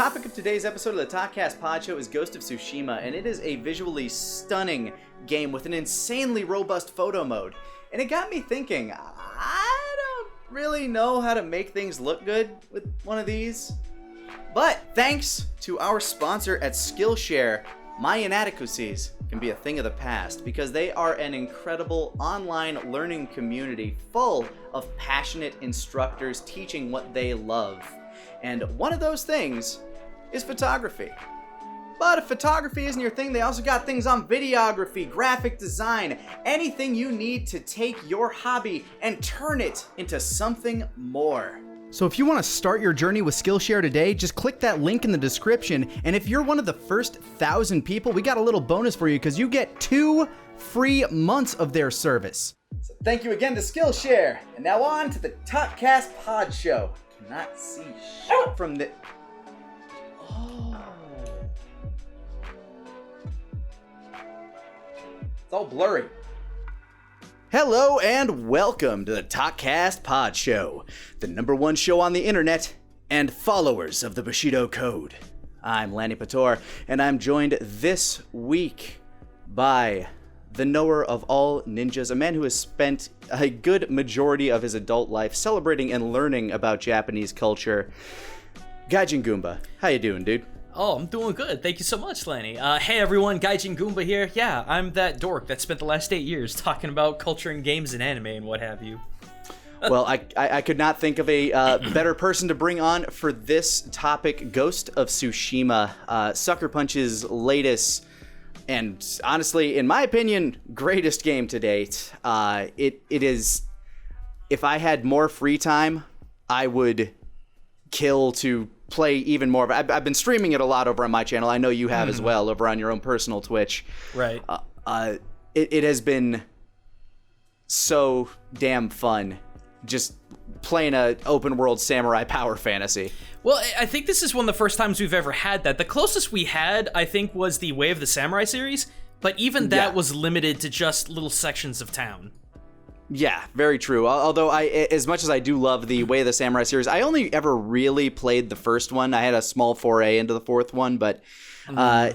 topic of today's episode of the Talkcast Podshow is Ghost of Tsushima, and it is a visually stunning game with an insanely robust photo mode. And it got me thinking, I don't really know how to make things look good with one of these. But thanks to our sponsor at Skillshare, my inadequacies can be a thing of the past because they are an incredible online learning community full of passionate instructors teaching what they love. And one of those things is photography. But if photography isn't your thing, they also got things on videography, graphic design, anything you need to take your hobby and turn it into something more. So if you want to start your journey with Skillshare today, just click that link in the description. And if you're one of the first 1,000 people, we got a little bonus for you because you get 2 free months of their service. So thank you again to Skillshare. And now on to the Talkcast Podshow. Cannot see shit from the... Oh. It's all blurry. Hello and welcome to the Talkcast Podshow, the #1 show on the internet and followers of the Bushido Code. I'm Lanny Pator, and I'm joined this week by the knower of all ninjas, a man who has spent a good majority of his adult life celebrating and learning about Japanese culture, Gaijin Goombah. How you doing, dude? Oh, I'm doing good. Thank you so much, Lanny. Hey everyone, Gaijin Goombah here. Yeah, I'm that dork that spent the last 8 years talking about culture and games and anime and what have you. Well, I could not think of a better person to bring on for this topic, Ghost of Tsushima, Sucker Punch's latest and honestly, in my opinion, greatest game to date. It is, if I had more free time, I would kill to play even more. I've been streaming it a lot over on my channel. I know you have as well over on your own personal Twitch. Right. It has been so damn fun just playing a open world samurai power fantasy. Well, I think this is one of the first times we've ever had that. The closest we had, I think, was the Way of the Samurai series, but even that was limited to just little sections of town. Yeah, very true. Although as much as I do love the Way of the Samurai series, I only ever really played the first one. I had a small foray into the fourth one, but I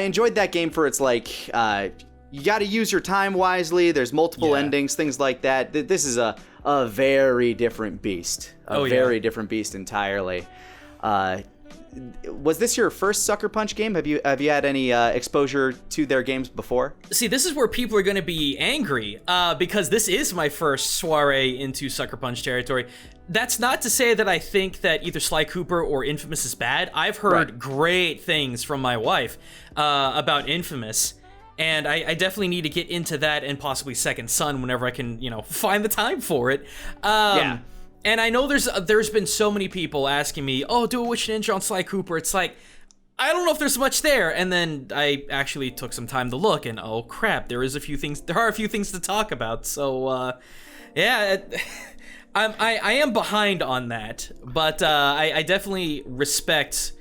enjoyed that game for its like, you got to use your time wisely. There's multiple endings, things like that. This is a very different beast. Very different beast entirely. Was this your first Sucker Punch game? Have you had any exposure to their games before? See, this is where people are going to be angry because this is my first soiree into Sucker Punch territory. That's not to say that I think that either Sly Cooper or Infamous is bad. I've heard great things from my wife about Infamous. And I definitely need to get into that and possibly Second Son whenever I can, find the time for it. And I know there's been so many people asking me, oh, do a Witch Ninja on Sly Cooper. It's like, I don't know if there's much there. And then I actually took some time to look, and oh crap, there are a few things to talk about. So I am behind on that, but I definitely respect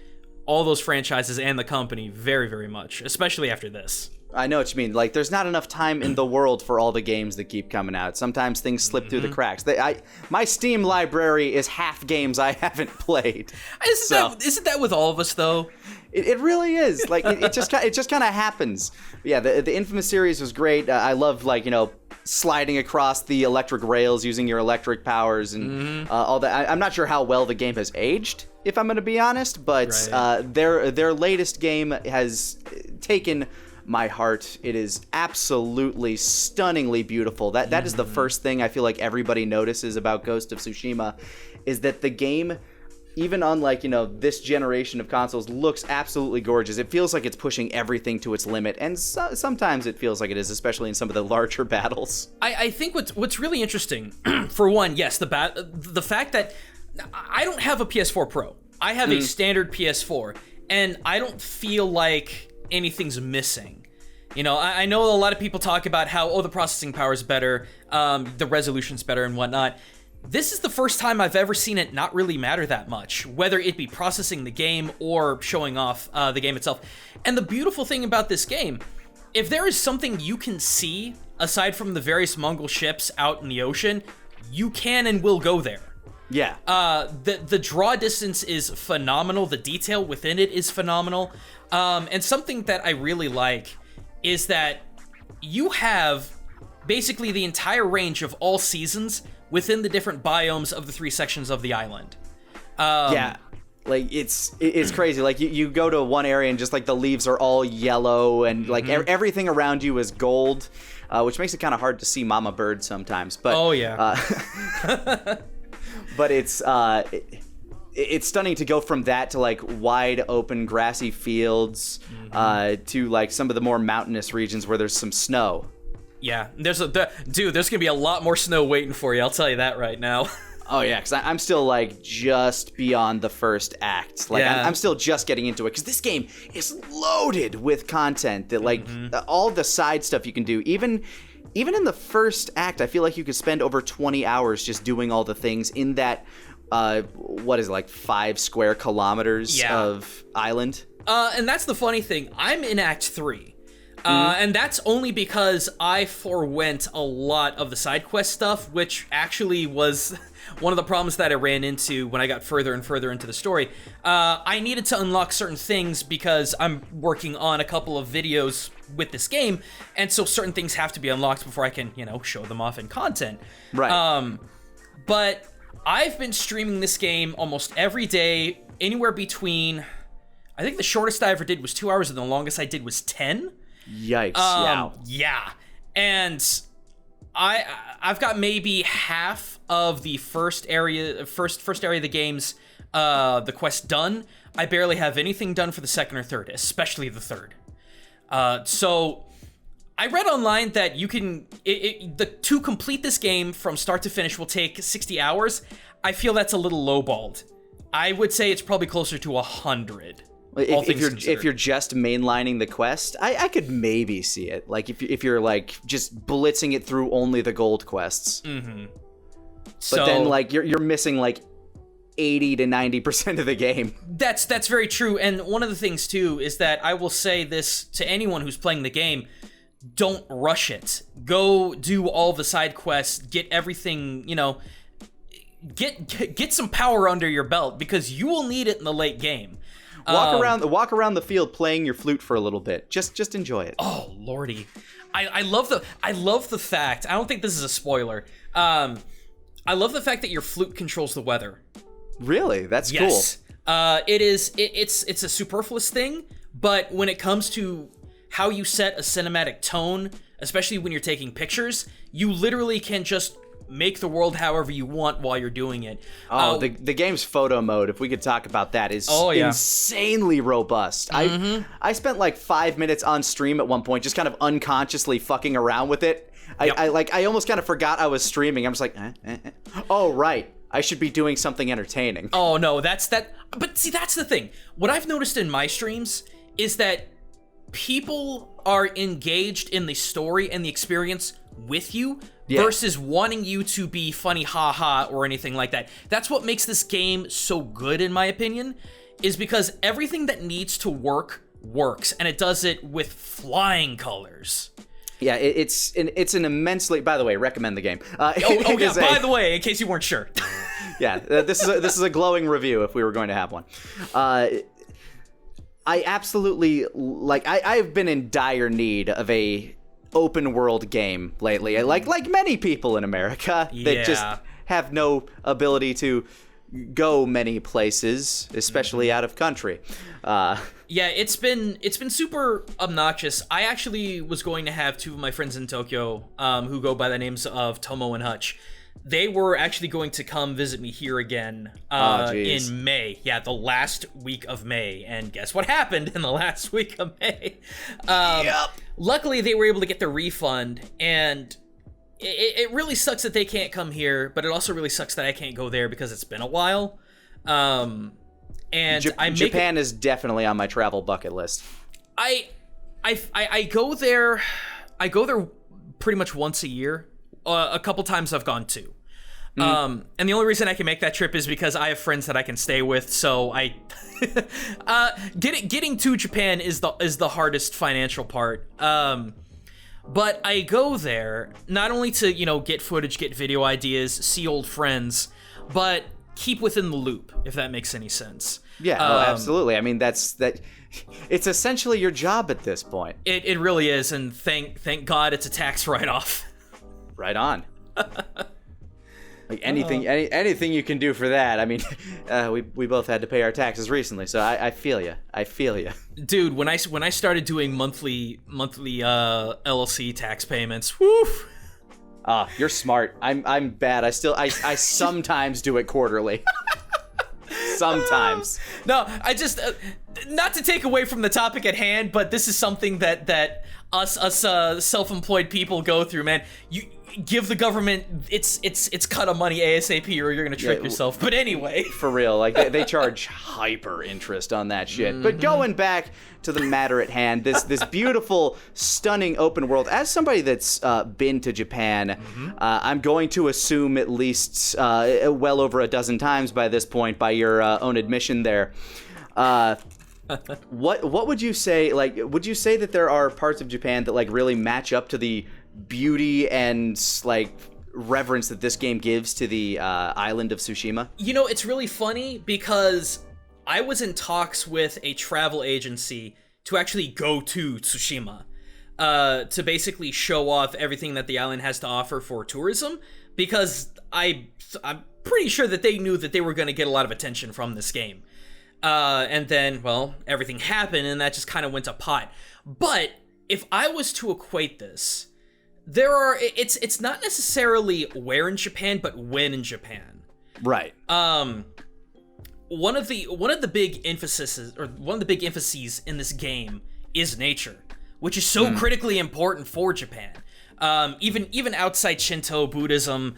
all those franchises and the company very, very much, especially after this. I know what you mean. Like, there's not enough time in the world for all the games that keep coming out. Sometimes things slip through the cracks. My Steam library is half games I haven't played. Isn't that with all of us, though? It really is. Like, it just kind of happens. Yeah, the Infamous series was great. I love, sliding across the electric rails using your electric powers and all that. I'm not sure how well the game has aged, if I'm going to be honest, but their latest game has taken my heart. It is absolutely stunningly beautiful. That is the first thing I feel like everybody notices about Ghost of Tsushima, is that the game, even on this generation of consoles, looks absolutely gorgeous. It feels like it's pushing everything to its limit, and sometimes it feels like it is, especially in some of the larger battles. I think what's really interesting, for one, yes, the fact that I don't have a PS4 Pro. I have a standard PS4, and I don't feel like anything's missing. I know a lot of people talk about how, the processing power is better, the resolution's better and whatnot. This is the first time I've ever seen it not really matter that much, whether it be processing the game or showing off the game itself. And the beautiful thing about this game, if there is something you can see, aside from the various Mongol ships out in the ocean, you can and will go there. Yeah. The draw distance is phenomenal. The detail within it is phenomenal. And something that I really like is that you have basically the entire range of all seasons within the different biomes of the 3 sections of the island. Yeah. Like, it's crazy. Like, you go to one area and just, like, the leaves are all yellow and, like, everything around you is gold, which makes it kind of hard to see Mama Bird sometimes. But, oh, yeah. But it's stunning to go from that to, like, wide open grassy fields to, like, some of the more mountainous regions where there's some snow. Yeah, there's gonna be a lot more snow waiting for you, I'll tell you that right now. Oh, yeah, because I'm still, like, just beyond the first act. Like, Yeah. I'm still just getting into it, because this game is loaded with content that, like, all the side stuff you can do. Even in the first act, I feel like you could spend over 20 hours just doing all the things in that, what is it, like 5 square kilometers of island? And that's the funny thing. I'm in Act 3. And that's only because I forwent a lot of the side quest stuff, which actually was one of the problems that I ran into when I got further and further into the story. I needed to unlock certain things because I'm working on a couple of videos with this game, and so certain things have to be unlocked before I can, show them off in content. Right. But I've been streaming this game almost every day, anywhere between, I think the shortest I ever did was 2 hours, and the longest I did was 10. Yikes! Yeah, and I've got maybe half of the first area of the game's the quest done. I barely have anything done for the second or third, especially the third. So I read online that you can to complete this game from start to finish will take 60 hours. I feel that's a little lowballed. I would say it's probably closer to 100. If you're just mainlining the quest, I could maybe see it. Like if you're like just blitzing it through only the gold quests. But then like you're missing like 80 to 90% of the game. That's very true. And one of the things too is that I will say this to anyone who's playing the game: don't rush it. Go do all the side quests, get everything, get some power under your belt, because you will need it in the late game. Walk around the field playing your flute for a little bit. Just enjoy it. Oh lordy, I love the fact. I don't think this is a spoiler. I love the fact that your flute controls the weather. Really? That's cool. Yes. It's a superfluous thing, but when it comes to how you set a cinematic tone, especially when you're taking pictures, you literally can just make the world however you want while you're doing it. The game's photo mode, if we could talk about that, is insanely robust. I spent like 5 minutes on stream at one point just kind of unconsciously fucking around with it. I almost kind of forgot I was streaming. I'm just like, oh right, I should be doing something entertaining. Oh no, but see, that's the thing. What I've noticed in my streams is that people are engaged in the story and the experience with you, versus wanting you to be funny haha or anything like that. That's what makes this game so good, in my opinion, is because everything that needs to work works, and it does it with flying colors. Yeah, it's an immensely. By the way, recommend the game. By the way, in case you weren't sure. Yeah, this is a glowing review if we were going to have one. I absolutely I've been in dire need of a open world game lately, like many people in America that just have no ability to go many places, especially out of country. It's been super obnoxious. I actually was going to have 2 of my friends in Tokyo who go by the names of Tomo and Hutch. They were actually going to come visit me here again in May. Yeah, the last week of May. And guess what happened in the last week of May? Luckily, they were able to get their refund, and it really sucks that they can't come here, but it also really sucks that I can't go there because it's been a while. And Japan is definitely on my travel bucket list. I go there. I go there pretty much once a year. A couple times I've gone too. And the only reason I can make that trip is because I have friends that I can stay with. So getting to Japan is the hardest financial part. But I go there not only to, get footage, get video ideas, see old friends, but keep within the loop, if that makes any sense. Yeah, absolutely. I mean, it's essentially your job at this point. It really is, and thank God it's a tax write-off. Right on. Like anything you can do for that. I mean, we both had to pay our taxes recently, so I feel you. I feel you. Dude, when I started doing monthly LLC tax payments, whoo. You're smart. I'm bad. I sometimes do it quarterly. Sometimes. No, I just not to take away from the topic at hand, but this is something that us self-employed people go through, man. You give the government it's cut of money ASAP, or you're gonna trick yourself. But anyway, for real, like they charge hyper interest on that shit. Mm-hmm. But going back to the matter at hand, this beautiful, stunning open world. As somebody that's been to Japan, mm-hmm. I'm going to assume at least well over a dozen times by this point, by your own admission there. What would you say? Like, would you say that there are parts of Japan that like really match up to the beauty and like reverence that this game gives to the island of Tsushima? You know, it's really funny because I was in talks with a travel agency to actually go to Tsushima to basically show off everything that the island has to offer for tourism, because I'm pretty sure that they knew that they were going to get a lot of attention from this game. And then, well, everything happened and that just kind of went to pot. But if I was to equate this, it's not necessarily where in Japan, but when in Japan. Right. One of the big emphases in this game is nature, which is so critically important for Japan. Even outside Shinto, Buddhism,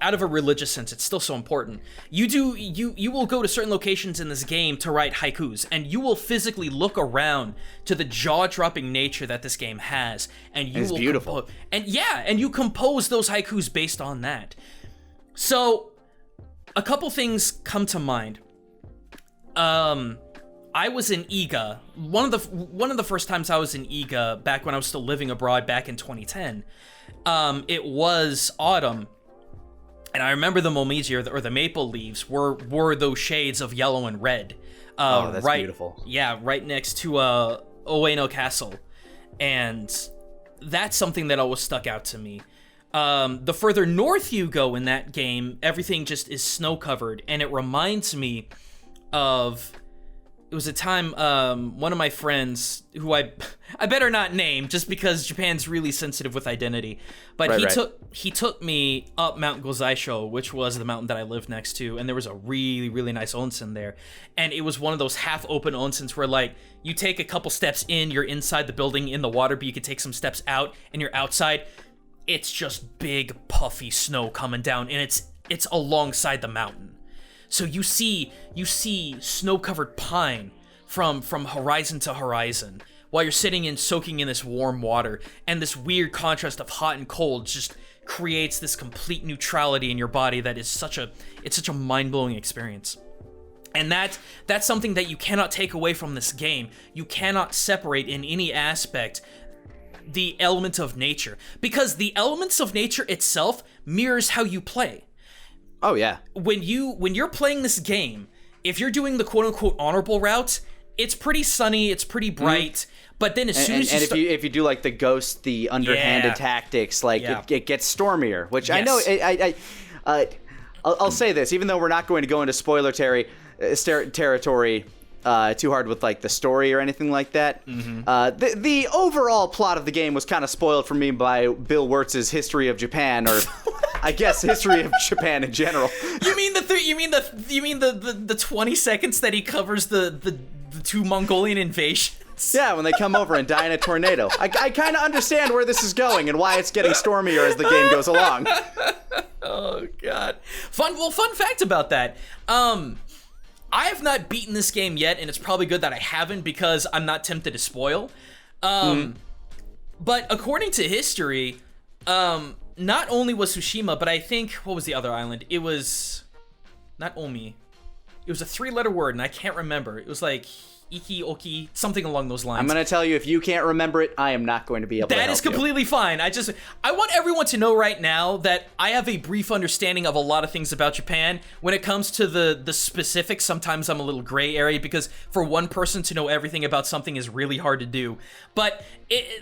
out of a religious sense, it's still so important. You will go to certain locations in this game to write haikus, and you will physically look around to the jaw-dropping nature that this game has, and it's beautiful. And you compose those haikus based on that. So, a couple things come to mind. I was in Iga. One of the first times I was in Iga back when I was still living abroad back in 2010. It was autumn. And I remember the momiji, or the maple leaves, were those shades of yellow and red. That's beautiful. Yeah, right next to Ueno Castle. And that's something that always stuck out to me. The further north you go in that game, everything just is snow-covered. And it reminds me of... It was a time, one of my friends, who I better not name, just because Japan's really sensitive with identity, but he took me up Mount Gozaisho, which was the mountain that I lived next to, and there was a really, really nice onsen there, and it was one of those half-open onsens where, like, you take a couple steps in, you're inside the building in the water, but you can take some steps out, and you're outside. It's just big, puffy snow coming down, and it's alongside the mountain. So you see snow-covered pine from horizon to horizon while you're sitting and soaking in this warm water, and this weird contrast of hot and cold just creates this complete neutrality in your body that is such a mind-blowing experience. And that's something that you cannot take away from this game. You cannot separate in any aspect the element of nature, because the elements of nature itself mirrors how you play. Oh yeah. When you're playing this game, if you're doing the quote unquote honorable route, it's pretty sunny, it's pretty bright, but then as soon as if you do like the ghost, the underhanded tactics, like it gets stormier. Which I know. I'll say this, even though we're not going to go into spoiler territory too hard with like the story or anything like that. Mm-hmm. The overall plot of the game was kind of spoiled for me by Bill Wirtz's History of Japan, or I guess history of Japan in general. You mean the 20 seconds that he covers the two Mongolian invasions? Yeah, when they come over and die in a tornado. I kind of understand where this is going and why it's getting stormier as the game goes along. Oh God. Fun fact about that. I have not beaten this game yet, and it's probably good that I haven't, because I'm not tempted to spoil. But according to history, not only was Tsushima, but I think, what was the other island? It was not Omi. It was a 3-letter word, and I can't remember. It was like Iki Oki, something along those lines. I'm going to tell you, if you can't remember it, I am not going to be able to help That is completely fine. I want everyone to know right now that I have a brief understanding of a lot of things about Japan. When it comes to the specifics, sometimes I'm a little gray area, because for one person to know everything about something is really hard to do. But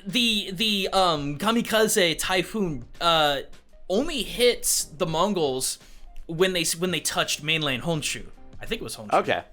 the kamikaze typhoon only hits the Mongols when they touched mainland Honshu. I think it was Honshu. Okay.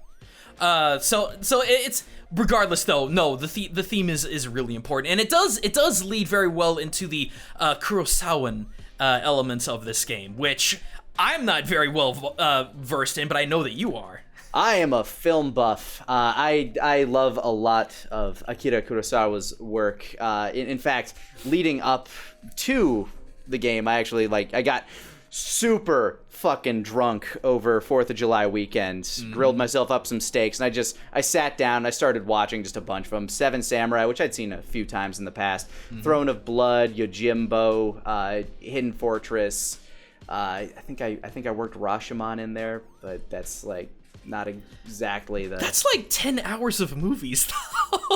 So it's regardless though. No, the theme is really important, and it does lead very well into the Kurosawan elements of this game, which I'm not very well versed in, but I know that you are. I am a film buff. I love a lot of Akira Kurosawa's work. In fact, leading up to the game, I got super fucking drunk over 4th of July weekend, grilled myself up some steaks, and I sat down and I started watching just a bunch of them. Seven Samurai, which I'd seen a few times in the past, Throne of Blood, Yojimbo, Hidden Fortress. I think I worked Rashomon in there, but that's like not exactly the... That's like 10 hours of movies, though.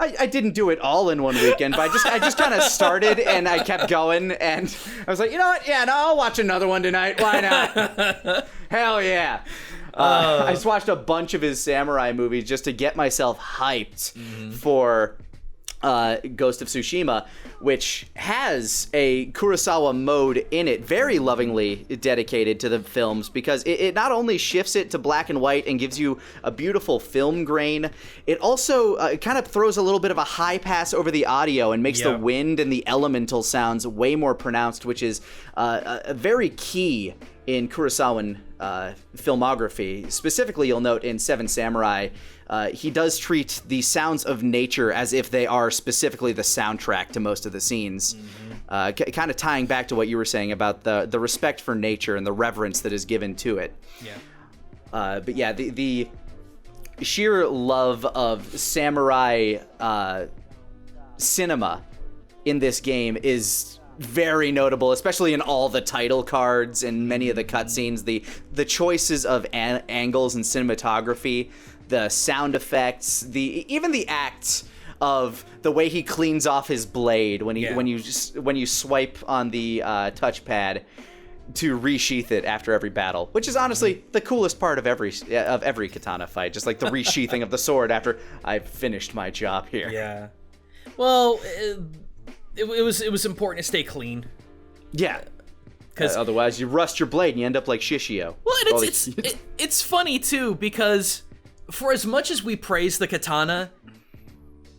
I didn't do it all in one weekend, but I just kind of started and I kept going, and I was like, you know what? Yeah, no, I'll watch another one tonight. Why not? Hell yeah. I just watched a bunch of his samurai movies just to get myself hyped for Ghost of Tsushima, which has a Kurosawa mode in it, very lovingly dedicated to the films, because it not only shifts it to black and white and gives you a beautiful film grain, it also kind of throws a little bit of a high pass over the audio and makes the wind and the elemental sounds way more pronounced, which is very key in Kurosawan filmography. Specifically, you'll note in Seven Samurai, he does treat the sounds of nature as if they are specifically the soundtrack to most of the scenes. Kind of tying back to what you were saying about the respect for nature and the reverence that is given to it. Yeah. But yeah, the sheer love of samurai cinema in this game is very notable, especially in all the title cards and many of the cutscenes. The choices of angles and cinematography, the sound effects, even the acts of the way he cleans off his blade when you swipe on the touchpad to resheath it after every battle, which is honestly the coolest part of every katana fight, just like the resheathing of the sword after I've finished my job here. Yeah. Well, it was important to stay clean. Yeah. Because otherwise you rust your blade and you end up like Shishio. Well, and it's funny too, because for as much as we praise the katana,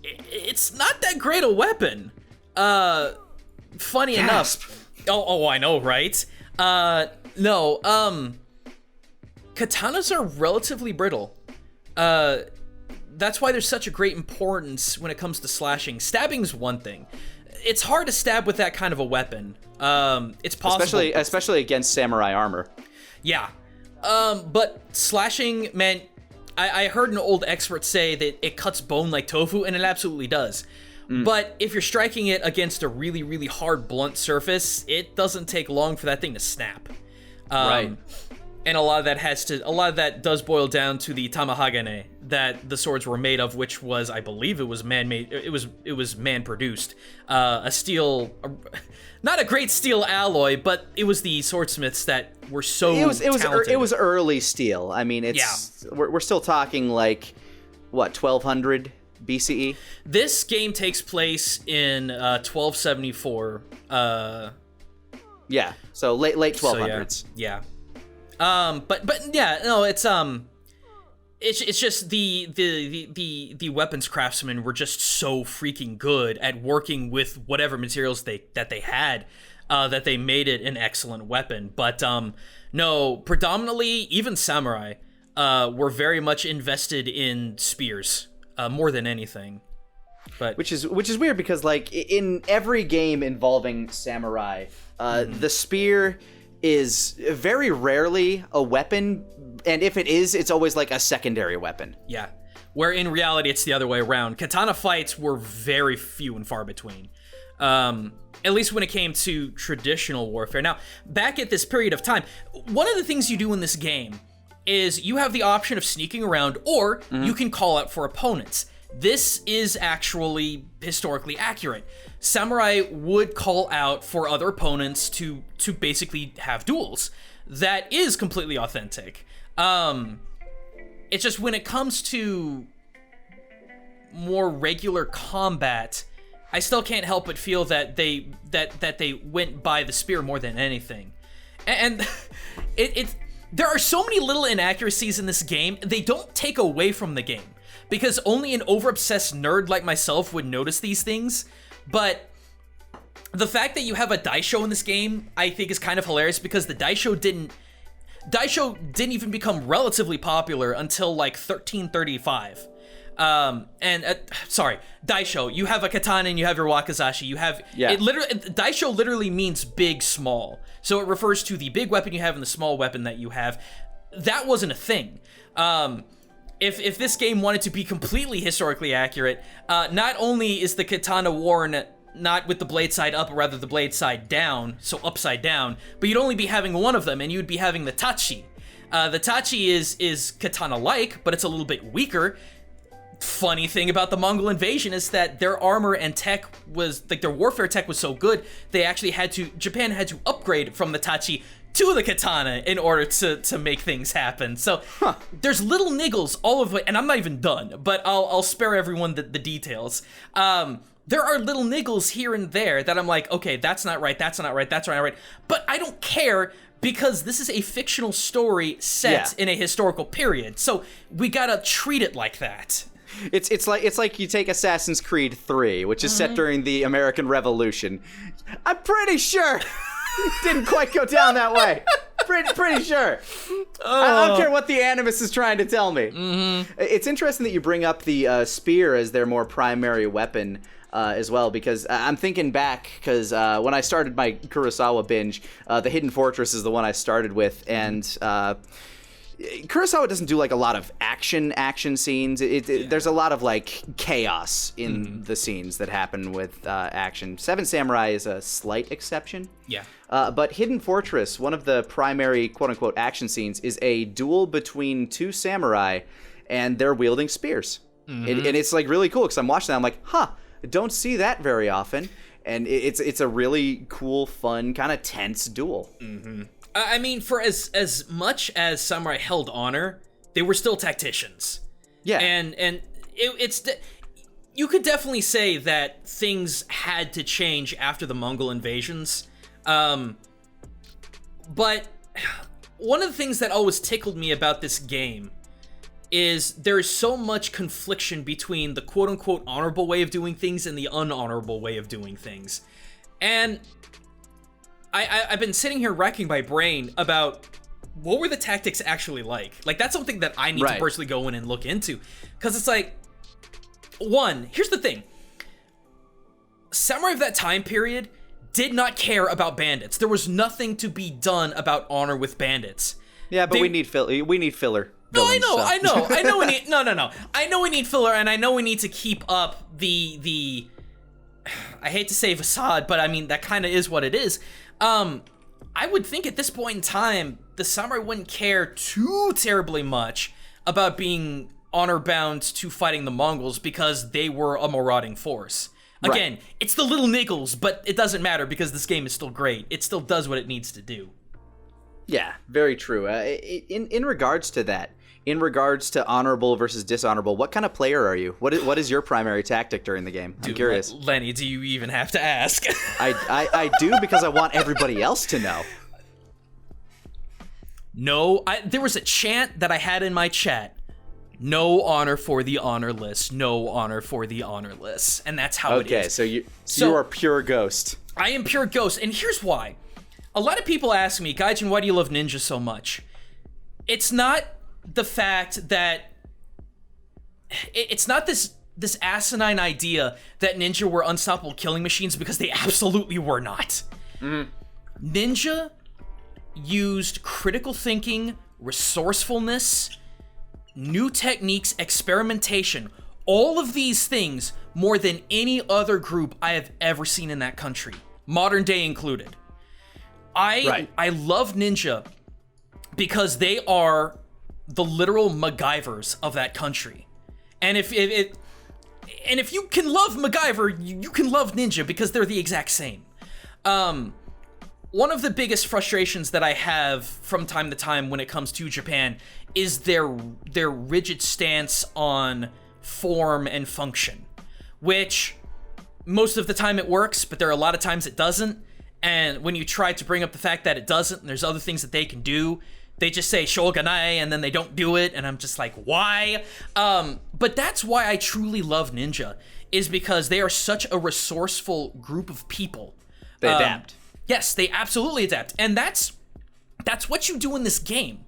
it's not that great a weapon. Funny enough. Oh, I know, right? No, katanas are relatively brittle. That's why there's such a great importance when it comes to slashing. Stabbing's one thing. It's hard to stab with that kind of a weapon. It's possible. Especially against samurai armor. Yeah. But slashing, man, I heard an old expert say that it cuts bone like tofu, and it absolutely does. But if you're striking it against a really, really hard, blunt surface, it doesn't take long for that thing to snap. Right. And a lot of that does boil down to the tamahagane that the swords were made of, which was, I believe, it was man-made. It was man-produced. A steel, not a great steel alloy, but it was the swordsmiths that were so talented. It was early steel. I mean, we're still talking like what, 1200 BCE. This game takes place in 1274. Yeah, so late 1200s. So yeah. But yeah, no, it's just the weapons craftsmen were just so freaking good at working with whatever materials they had, that they made it an excellent weapon. But no, predominantly even samurai were very much invested in spears more than anything. But which is weird, because like in every game involving samurai, the spear is very rarely a weapon, and if it is, it's always like a secondary weapon. Yeah, where in reality it's the other way around. Katana fights were very few and far between, at least when it came to traditional warfare. Now, back at this period of time, one of the things you do in this game is you have the option of sneaking around, or you can call out for opponents. This is actually historically accurate. Samurai would call out for other opponents to basically have duels. That is completely authentic. It's just when it comes to more regular combat, I still can't help but feel that they went by the spear more than anything. And there are so many little inaccuracies in this game. They don't take away from the game, because only an over-obsessed nerd like myself would notice these things. But the fact that you have a Daisho in this game, I think, is kind of hilarious, because the Daisho didn't even become relatively popular until like 1335. Daisho, you have a katana and you have your wakizashi. Daisho literally means big, small. So it refers to the big weapon you have and the small weapon that you have. That wasn't a thing. If this game wanted to be completely historically accurate, not only is the katana worn not with the blade side up, or rather the blade side down, so upside down, but you'd only be having one of them, and you'd be having the tachi. The tachi is katana-like, but it's a little bit weaker. Funny thing about the Mongol invasion is that their armor and tech was, like, their warfare tech was so good, Japan had to upgrade from the tachi to the katana in order to make things happen. So there's little niggles all of it, and I'm not even done, but I'll spare everyone the details. There are little niggles here and there that I'm like, okay, that's not right, that's not right, that's not right, but I don't care, because this is a fictional story set in a historical period, so we gotta treat it like that. It's like you take Assassin's Creed 3, which is set during the American Revolution. I'm pretty sure it didn't quite go down that way. Pretty sure. I don't care what the Animus is trying to tell me. It's interesting that you bring up the spear as their more primary weapon as well, because I'm thinking back, because when I started my Kurosawa binge, the Hidden Fortress is the one I started with, and Kurosawa doesn't do like a lot of action scenes. There's a lot of like chaos in the scenes that happen with action. Seven Samurai is a slight exception. Yeah. But Hidden Fortress, one of the primary quote-unquote action scenes, is a duel between two samurai, and they're wielding spears. And it's like really cool, because I'm watching that, I'm like, don't see that very often. And it's a really cool, fun, kind of tense duel. I mean, for as much as samurai held honor, they were still tacticians. Yeah. And you could definitely say that things had to change after the Mongol invasions. But one of the things that always tickled me about this game is there's so much confliction between the quote-unquote honorable way of doing things and the unhonorable way of doing things. And I've been sitting here racking my brain about what were the tactics actually like. Like, that's something that I need to personally go in and look into. Because it's like, one, here's the thing. Samurai of that time period did not care about bandits. There was nothing to be done about honor with bandits. Yeah, but we need filler. No, I know we need I know we need filler, and I know we need to keep up the I hate to say facade, but I mean that kind of is what it is. I would think at this point in time, the samurai wouldn't care too terribly much about being honor-bound to fighting the Mongols, because they were a marauding force. Again, it's the little niggles, but it doesn't matter, because this game is still great. It still does what it needs to do. Yeah, very true. In regards to that, in regards to honorable versus dishonorable, what kind of player are you? What is your primary tactic during the game? I'm curious. Lenny, do you even have to ask? I do, because I want everybody else to know. No, there was a chant that I had in my chat. No honor for the honorless. No honor for the honorless. And that's how it is. Okay, so you are pure ghost. I am pure ghost, and here's why. A lot of people ask me, Gaijin, why do you love ninja so much? It's not the fact that it's not this asinine idea that ninja were unstoppable killing machines, because they absolutely were not. Ninja used critical thinking, resourcefulness, new techniques, experimentation, all of these things more than any other group I have ever seen in that country, modern day included. I love ninja because they are the literal MacGyvers of that country. And if you can love MacGyver, you can love Ninja, because they're the exact same. One of the biggest frustrations that I have from time to time when it comes to Japan is their rigid stance on form and function, which most of the time it works, but there are a lot of times it doesn't. And when you try to bring up the fact that it doesn't, and there's other things that they can do, they just say shoganai and then they don't do it, and I'm just like, why? But that's why I truly love Ninja, is because they are such a resourceful group of people. They adapt. Yes, they absolutely adapt. And that's what you do in this game.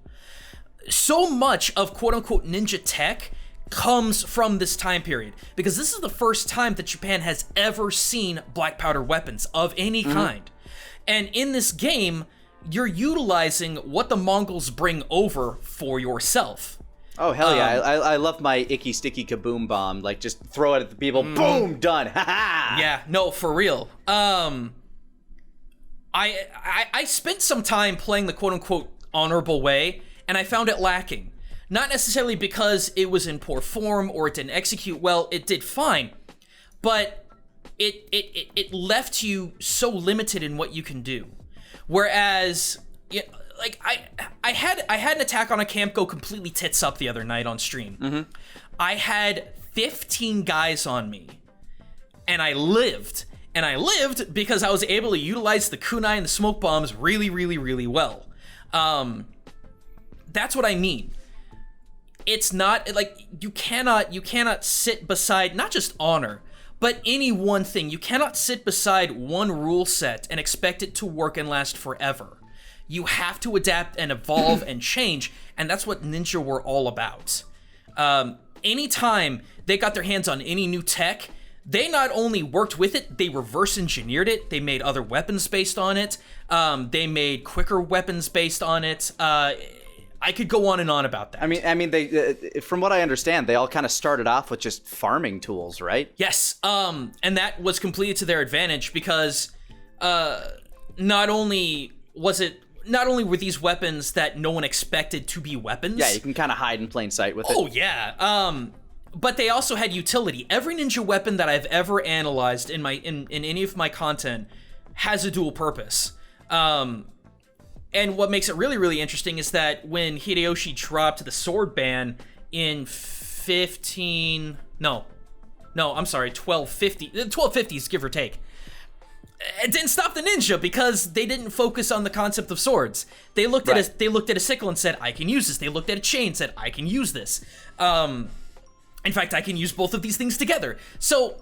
So much of quote-unquote ninja tech comes from this time period, because this is the first time that Japan has ever seen black powder weapons of any kind. And in this game, you're utilizing what the Mongols bring over for yourself. Oh, hell yeah. I love my icky, sticky kaboom bomb. Like, just throw it at the people. Boom! Done. Ha-ha! Yeah, no, for real. I spent some time playing the quote-unquote honorable way, and I found it lacking. Not necessarily because it was in poor form or it didn't execute well. It did fine, but it left you so limited in what you can do. Whereas, like I had an attack on a camp go completely tits up the other night on stream. I had 15 guys on me, and I lived. And I lived because I was able to utilize the kunai and the smoke bombs really, really, really well. That's what I mean. It's not like you cannot sit beside not just honor, but any one thing. You cannot sit beside one rule set and expect it to work and last forever. You have to adapt and evolve and change, and that's what Ninja were all about. Anytime they got their hands on any new tech, they not only worked with it, they reverse engineered it. They made other weapons based on it. They made quicker weapons based on it. I could go on and on about that. I mean, they from what I understand, they all kind of started off with just farming tools, right? Yes. And that was completely to their advantage, because not only were these weapons that no one expected to be weapons. Yeah, you can kind of hide in plain sight with it. Oh yeah. But they also had utility. Every ninja weapon that I've ever analyzed in any of my content has a dual purpose. And what makes it really, really interesting is that when Hideyoshi dropped the sword ban in 1250s, give or take, it didn't stop the ninja, because they didn't focus on the concept of swords. They looked at a sickle and said, I can use this. They looked at a chain and said, I can use this. In fact, I can use both of these things together. So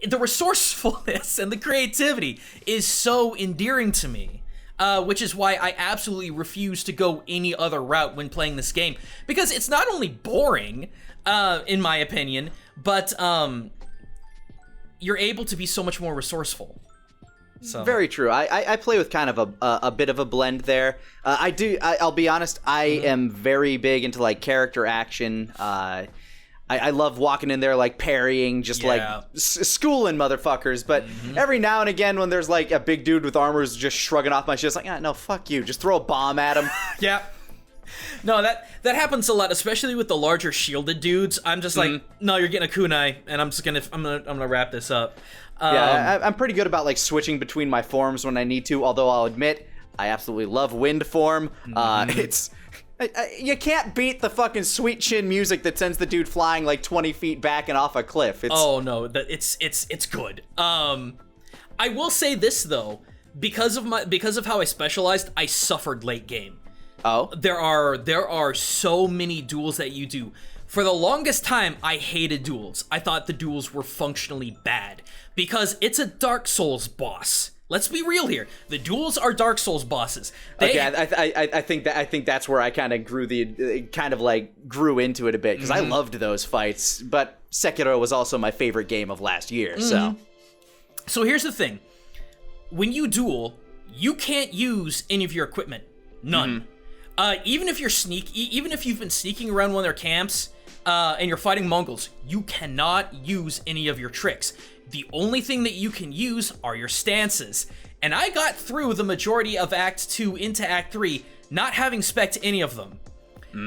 the resourcefulness and the creativity is so endearing to me, which is why I absolutely refuse to go any other route when playing this game, because it's not only boring, in my opinion, but you're able to be so much more resourceful. So. Very true. I play with kind of a bit of a blend there. I'll be honest, I am very big into like character action. I love walking in there, like, parrying, just, like, schooling motherfuckers. But every now and again, when there's, like, a big dude with armor who's just shrugging off my shit, it's like, no, fuck you. Just throw a bomb at him. Yeah. No, that happens a lot, especially with the larger shielded dudes. I'm just like, no, you're getting a kunai, and I'm gonna wrap this up. I'm pretty good about, like, switching between my forms when I need to, although I'll admit, I absolutely love wind form. You can't beat the fucking sweet chin music that sends the dude flying like 20 feet back and off a cliff. Oh no, it's good. I will say this though, because of how I specialized, I suffered late game. Oh, there are so many duels that you do. For the longest time, I hated duels. I thought the duels were functionally bad because it's a Dark Souls boss. Let's be real here. The duels are Dark Souls bosses. I think that's where I kind of grew into it a bit, because I loved those fights. But Sekiro was also my favorite game of last year. So here's the thing: when you duel, you can't use any of your equipment. None. Even if you've been sneaking around one of their camps and you're fighting Mongols, you cannot use any of your tricks. The only thing that you can use are your stances. And I got through the majority of Act 2 into Act 3 not having spec'd any of them.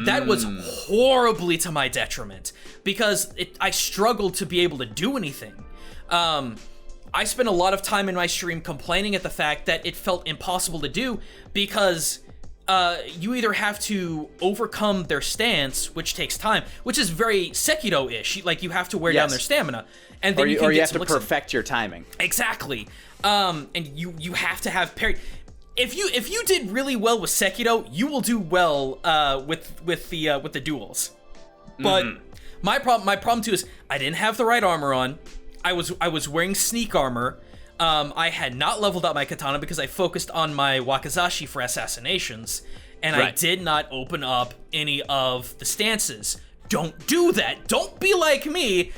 That was horribly to my detriment because I struggled to be able to do anything. I spent a lot of time in my stream complaining at the fact that it felt impossible to do because you either have to overcome their stance, which takes time, which is very Sekiro-ish. Like, you have to wear down their stamina. And then you have to perfect your timing. Exactly. And you have to have parry. If you did really well with Sekiro, you will do well with the duels. But my problem too is I didn't have the right armor on. I was wearing sneak armor. I had not leveled up my katana because I focused on my wakizashi for assassinations, and I did not open up any of the stances. Don't do that. Don't be like me,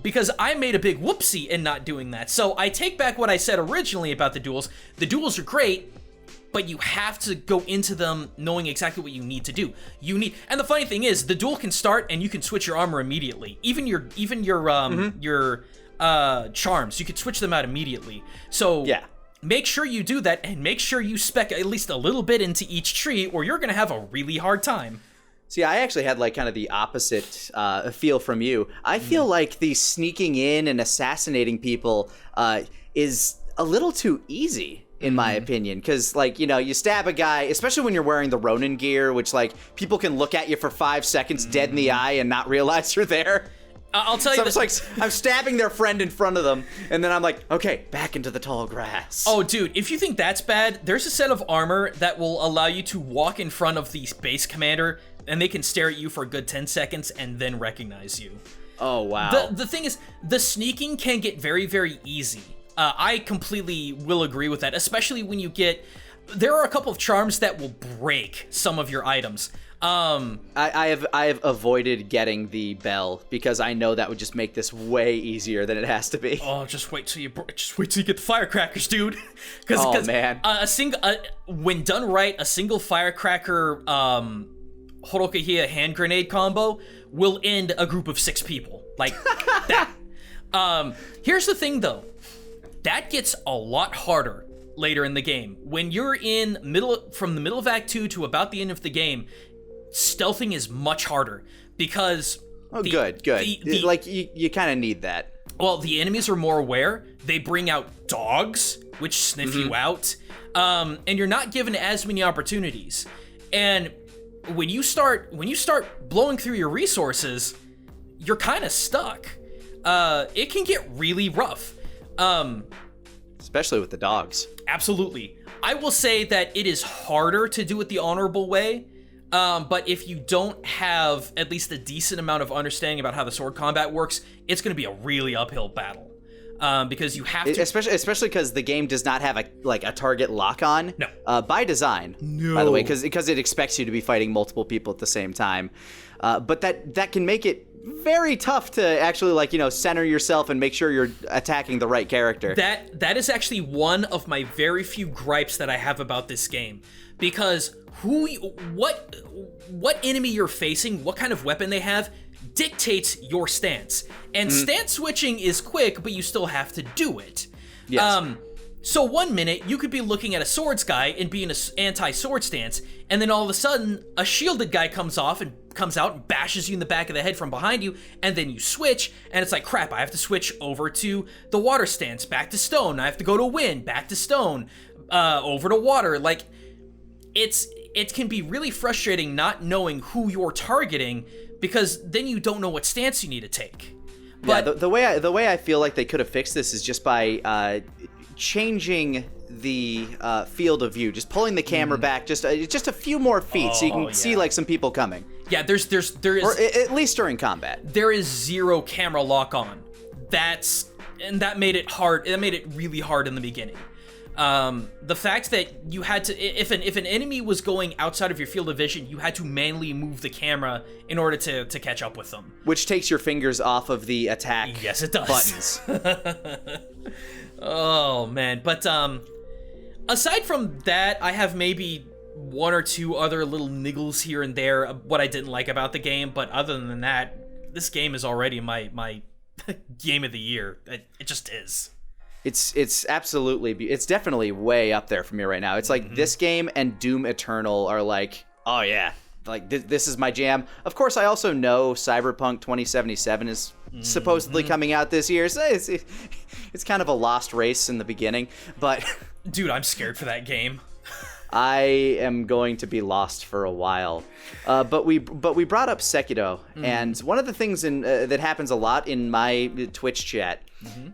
because I made a big whoopsie in not doing that. So I take back what I said originally about the duels. The duels are great, but you have to go into them knowing exactly what you need to do. And the funny thing is, the duel can start and you can switch your armor immediately. Even your charms, you could switch them out immediately. So make sure you do that, and make sure you spec at least a little bit into each tree, or you're gonna have a really hard time. See, I actually had like kind of the opposite feel from you. I feel like the sneaking in and assassinating people is a little too easy, in my opinion, because, like, you know, you stab a guy, especially when you're wearing the Ronin gear, which, like, people can look at you for 5 seconds dead in the eye and not realize you're there. I'll tell you. So it's like I'm stabbing their friend in front of them, and then I'm like, okay, back into the tall grass. Oh, dude, if you think that's bad, there's a set of armor that will allow you to walk in front of the base commander, and they can stare at you for a good 10 seconds and then recognize you. Oh, wow. The thing is, the sneaking can get very, very easy. I completely will agree with that, especially when you get... There are a couple of charms that will break some of your items. I have avoided getting the bell because I know that would just make this way easier than it has to be. Oh, just wait till you get the firecrackers, dude. Man, when done right, a single firecracker Horokahiya hand grenade combo will end a group of 6 people like that. Here's the thing though, that gets a lot harder later in the game. When you're from the middle of Act 2 to about the end of the game, stealthing is much harder because good. Like you kind of need that. Well, the enemies are more aware. They bring out dogs, which sniff you out, and you're not given as many opportunities. And when you start blowing through your resources, you're kind of stuck. It can get really rough, especially with the dogs. Absolutely. I will say that it is harder to do it the honorable way. But if you don't have at least a decent amount of understanding about how the sword combat works, it's going to be a really uphill battle. Because you have to... Especially because the game does not have a target lock-on. No. By design, by the way, because it expects you to be fighting multiple people at the same time. But that can make it very tough to actually, center yourself and make sure you're attacking the right character. That is actually one of my very few gripes that I have about this game. Because what enemy you're facing, what kind of weapon they have, dictates your stance. And stance switching is quick, but you still have to do it. Yes. So 1 minute, you could be looking at a swords guy and be in an anti-sword stance, and then all of a sudden, a shielded guy comes out and bashes you in the back of the head from behind you, and then you switch, and it's like, crap, I have to switch over to the water stance, back to stone, I have to go to wind, back to stone, over to water. Like, it can be really frustrating not knowing who you're targeting, because then you don't know what stance you need to take. But yeah, the way I feel like they could have fixed this is just by changing the field of view, just pulling the camera back just a few more feet, so you can see like some people coming. Yeah, there is, or at least during combat. There is 0 camera lock on. That made it hard. That made it really hard in the beginning. The fact that you had to, if an enemy was going outside of your field of vision, you had to manually move the camera in order to catch up with them. Which takes your fingers off of the attack. Yes, it does. Buttons. Oh man, but aside from that, I have maybe 1 or 2 other little niggles here and there of what I didn't like about the game. But other than that, this game is already my game of the year. It just is. It's absolutely, it's definitely way up there for me right now. It's like this game and Doom Eternal are like, oh yeah, like this is my jam. Of course, I also know Cyberpunk 2077 is supposedly coming out this year, so it's kind of a lost race in the beginning. But dude, I'm scared for that game. I am going to be lost for a while. But we brought up Sekiro, and one of the things that happens a lot in my Twitch chat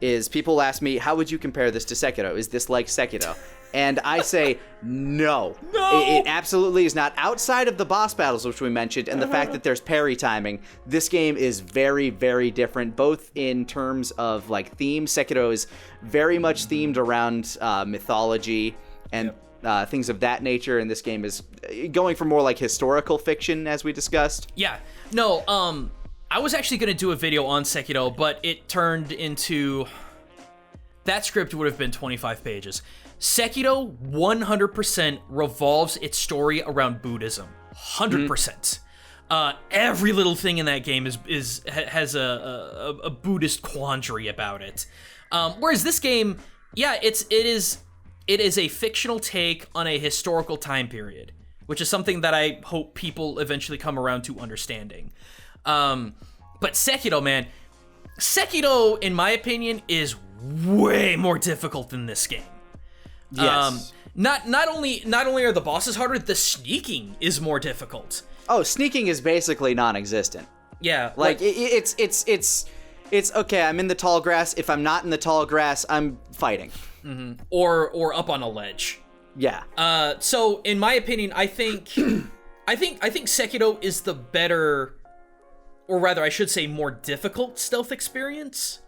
is people ask me, how would you compare this to Sekiro? Is this like Sekiro? And I say, no. It absolutely is not. Outside of the boss battles, which we mentioned, and the fact that there's parry timing, this game is very, very different, both in terms of like theme. Sekiro is very much themed around mythology and things of that nature, and this game is going for more like historical fiction, as we discussed. Yeah. No, I was actually going to do a video on Sekiro, but it turned into... That script would have been 25 pages. Sekiro 100% revolves its story around Buddhism. 100%. Every little thing in that game has a Buddhist quandary about it. Whereas this game, yeah, it is a fictional take on a historical time period, which is something that I hope people eventually come around to understanding. But Sekiro, man, Sekiro, in my opinion, is way more difficult than this game. Yes. Not only are the bosses harder, the sneaking is more difficult. Oh, sneaking is basically non-existent. Yeah, like it's okay. I'm in the tall grass. If I'm not in the tall grass, I'm fighting. Or up on a ledge. Yeah. So in my opinion, I think Sekiro is the better, or rather, I should say, more difficult stealth experience.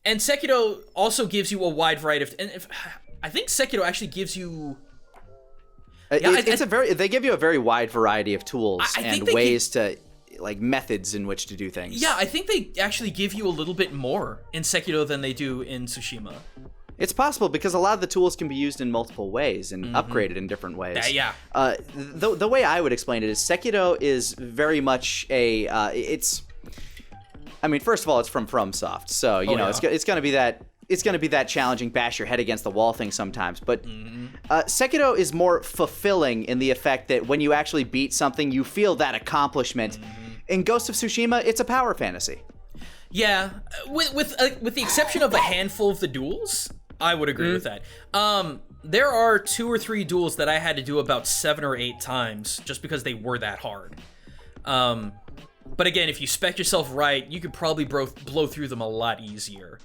And Sekiro also gives you a wide variety of... I think Sekiro actually gives you... They give you a very wide variety of tools and ways to... like methods in which to do things. Yeah, I think they actually give you a little bit more in Sekiro than they do in Tsushima. It's possible because a lot of the tools can be used in multiple ways and upgraded in different ways. Yeah. The way I would explain it is Sekiro is very much a... I mean, first of all, it's from FromSoft, so you know it's gonna be that challenging, bash your head against the wall thing sometimes. But Sekiro is more fulfilling in the effect that when you actually beat something, you feel that accomplishment. In Ghost of Tsushima, it's a power fantasy. Yeah, with the exception of a handful of the duels, I would agree with that. There are 2 or 3 duels that I had to do about 7 or 8 times just because they were that hard. But again, if you spec yourself right, you could probably blow through them a lot easier.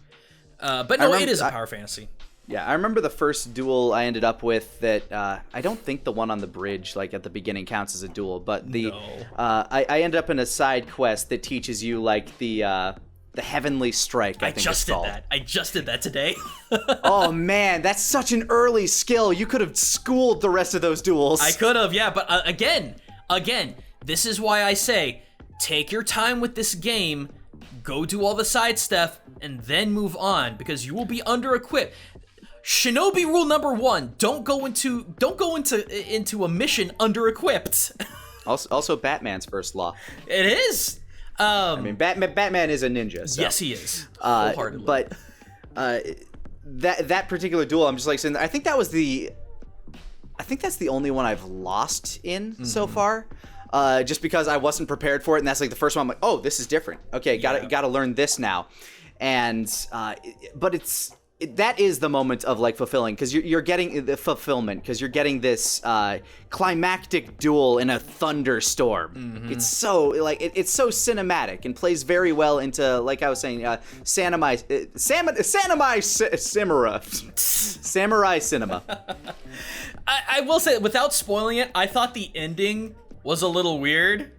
But no, it is a power fantasy. Yeah, I remember the first duel I ended up with that, I don't think the one on the bridge, like at the beginning, counts as a duel, but I ended up in a side quest that teaches you like the Heavenly Strike, I think it's called. I just did that today. Oh man, that's such an early skill. You could have schooled the rest of those duels. I could have, yeah, but again, this is why I say, take your time with this game, go do all the side stuff, and then move on, because you will be under-equipped. Shinobi rule number 1: don't go into a mission under-equipped. Also, Batman's first law. It is. I mean, Batman is a ninja. So. Yes, he is. Wholeheartedly. But that particular duel, I'm just like saying, I think that's the only one I've lost in so far. Just because I wasn't prepared for it, and that's like the first one. I'm like, oh, this is different. Okay, gotta learn this now, and but that is the moment of like fulfilling, because you're getting the fulfillment, because you're getting this climactic duel in a thunderstorm. It's so like it's so cinematic and plays very well into, like I was saying, samurai cinema. I will say, without spoiling it, I thought the ending was a little weird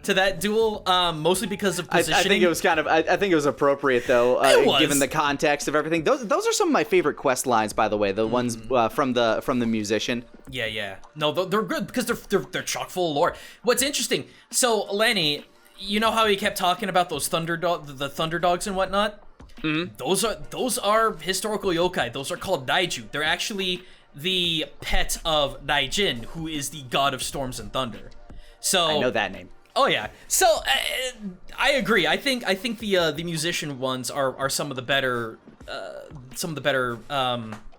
to that duel, mostly because of positioning. I think it was I think it was appropriate though, given the context of everything. Those are some of my favorite quest lines, by the way. The ones from the musician. Yeah. No, they're good because they're chock full of lore. What's interesting? So Lenny, you know how he kept talking about those thunder dogs and whatnot? Those are historical yokai. Those are called daiju. They're actually the pet of Gaijin, who is the god of storms and thunder. So I know that name. Oh yeah. So I agree. I think the musician ones are some of the better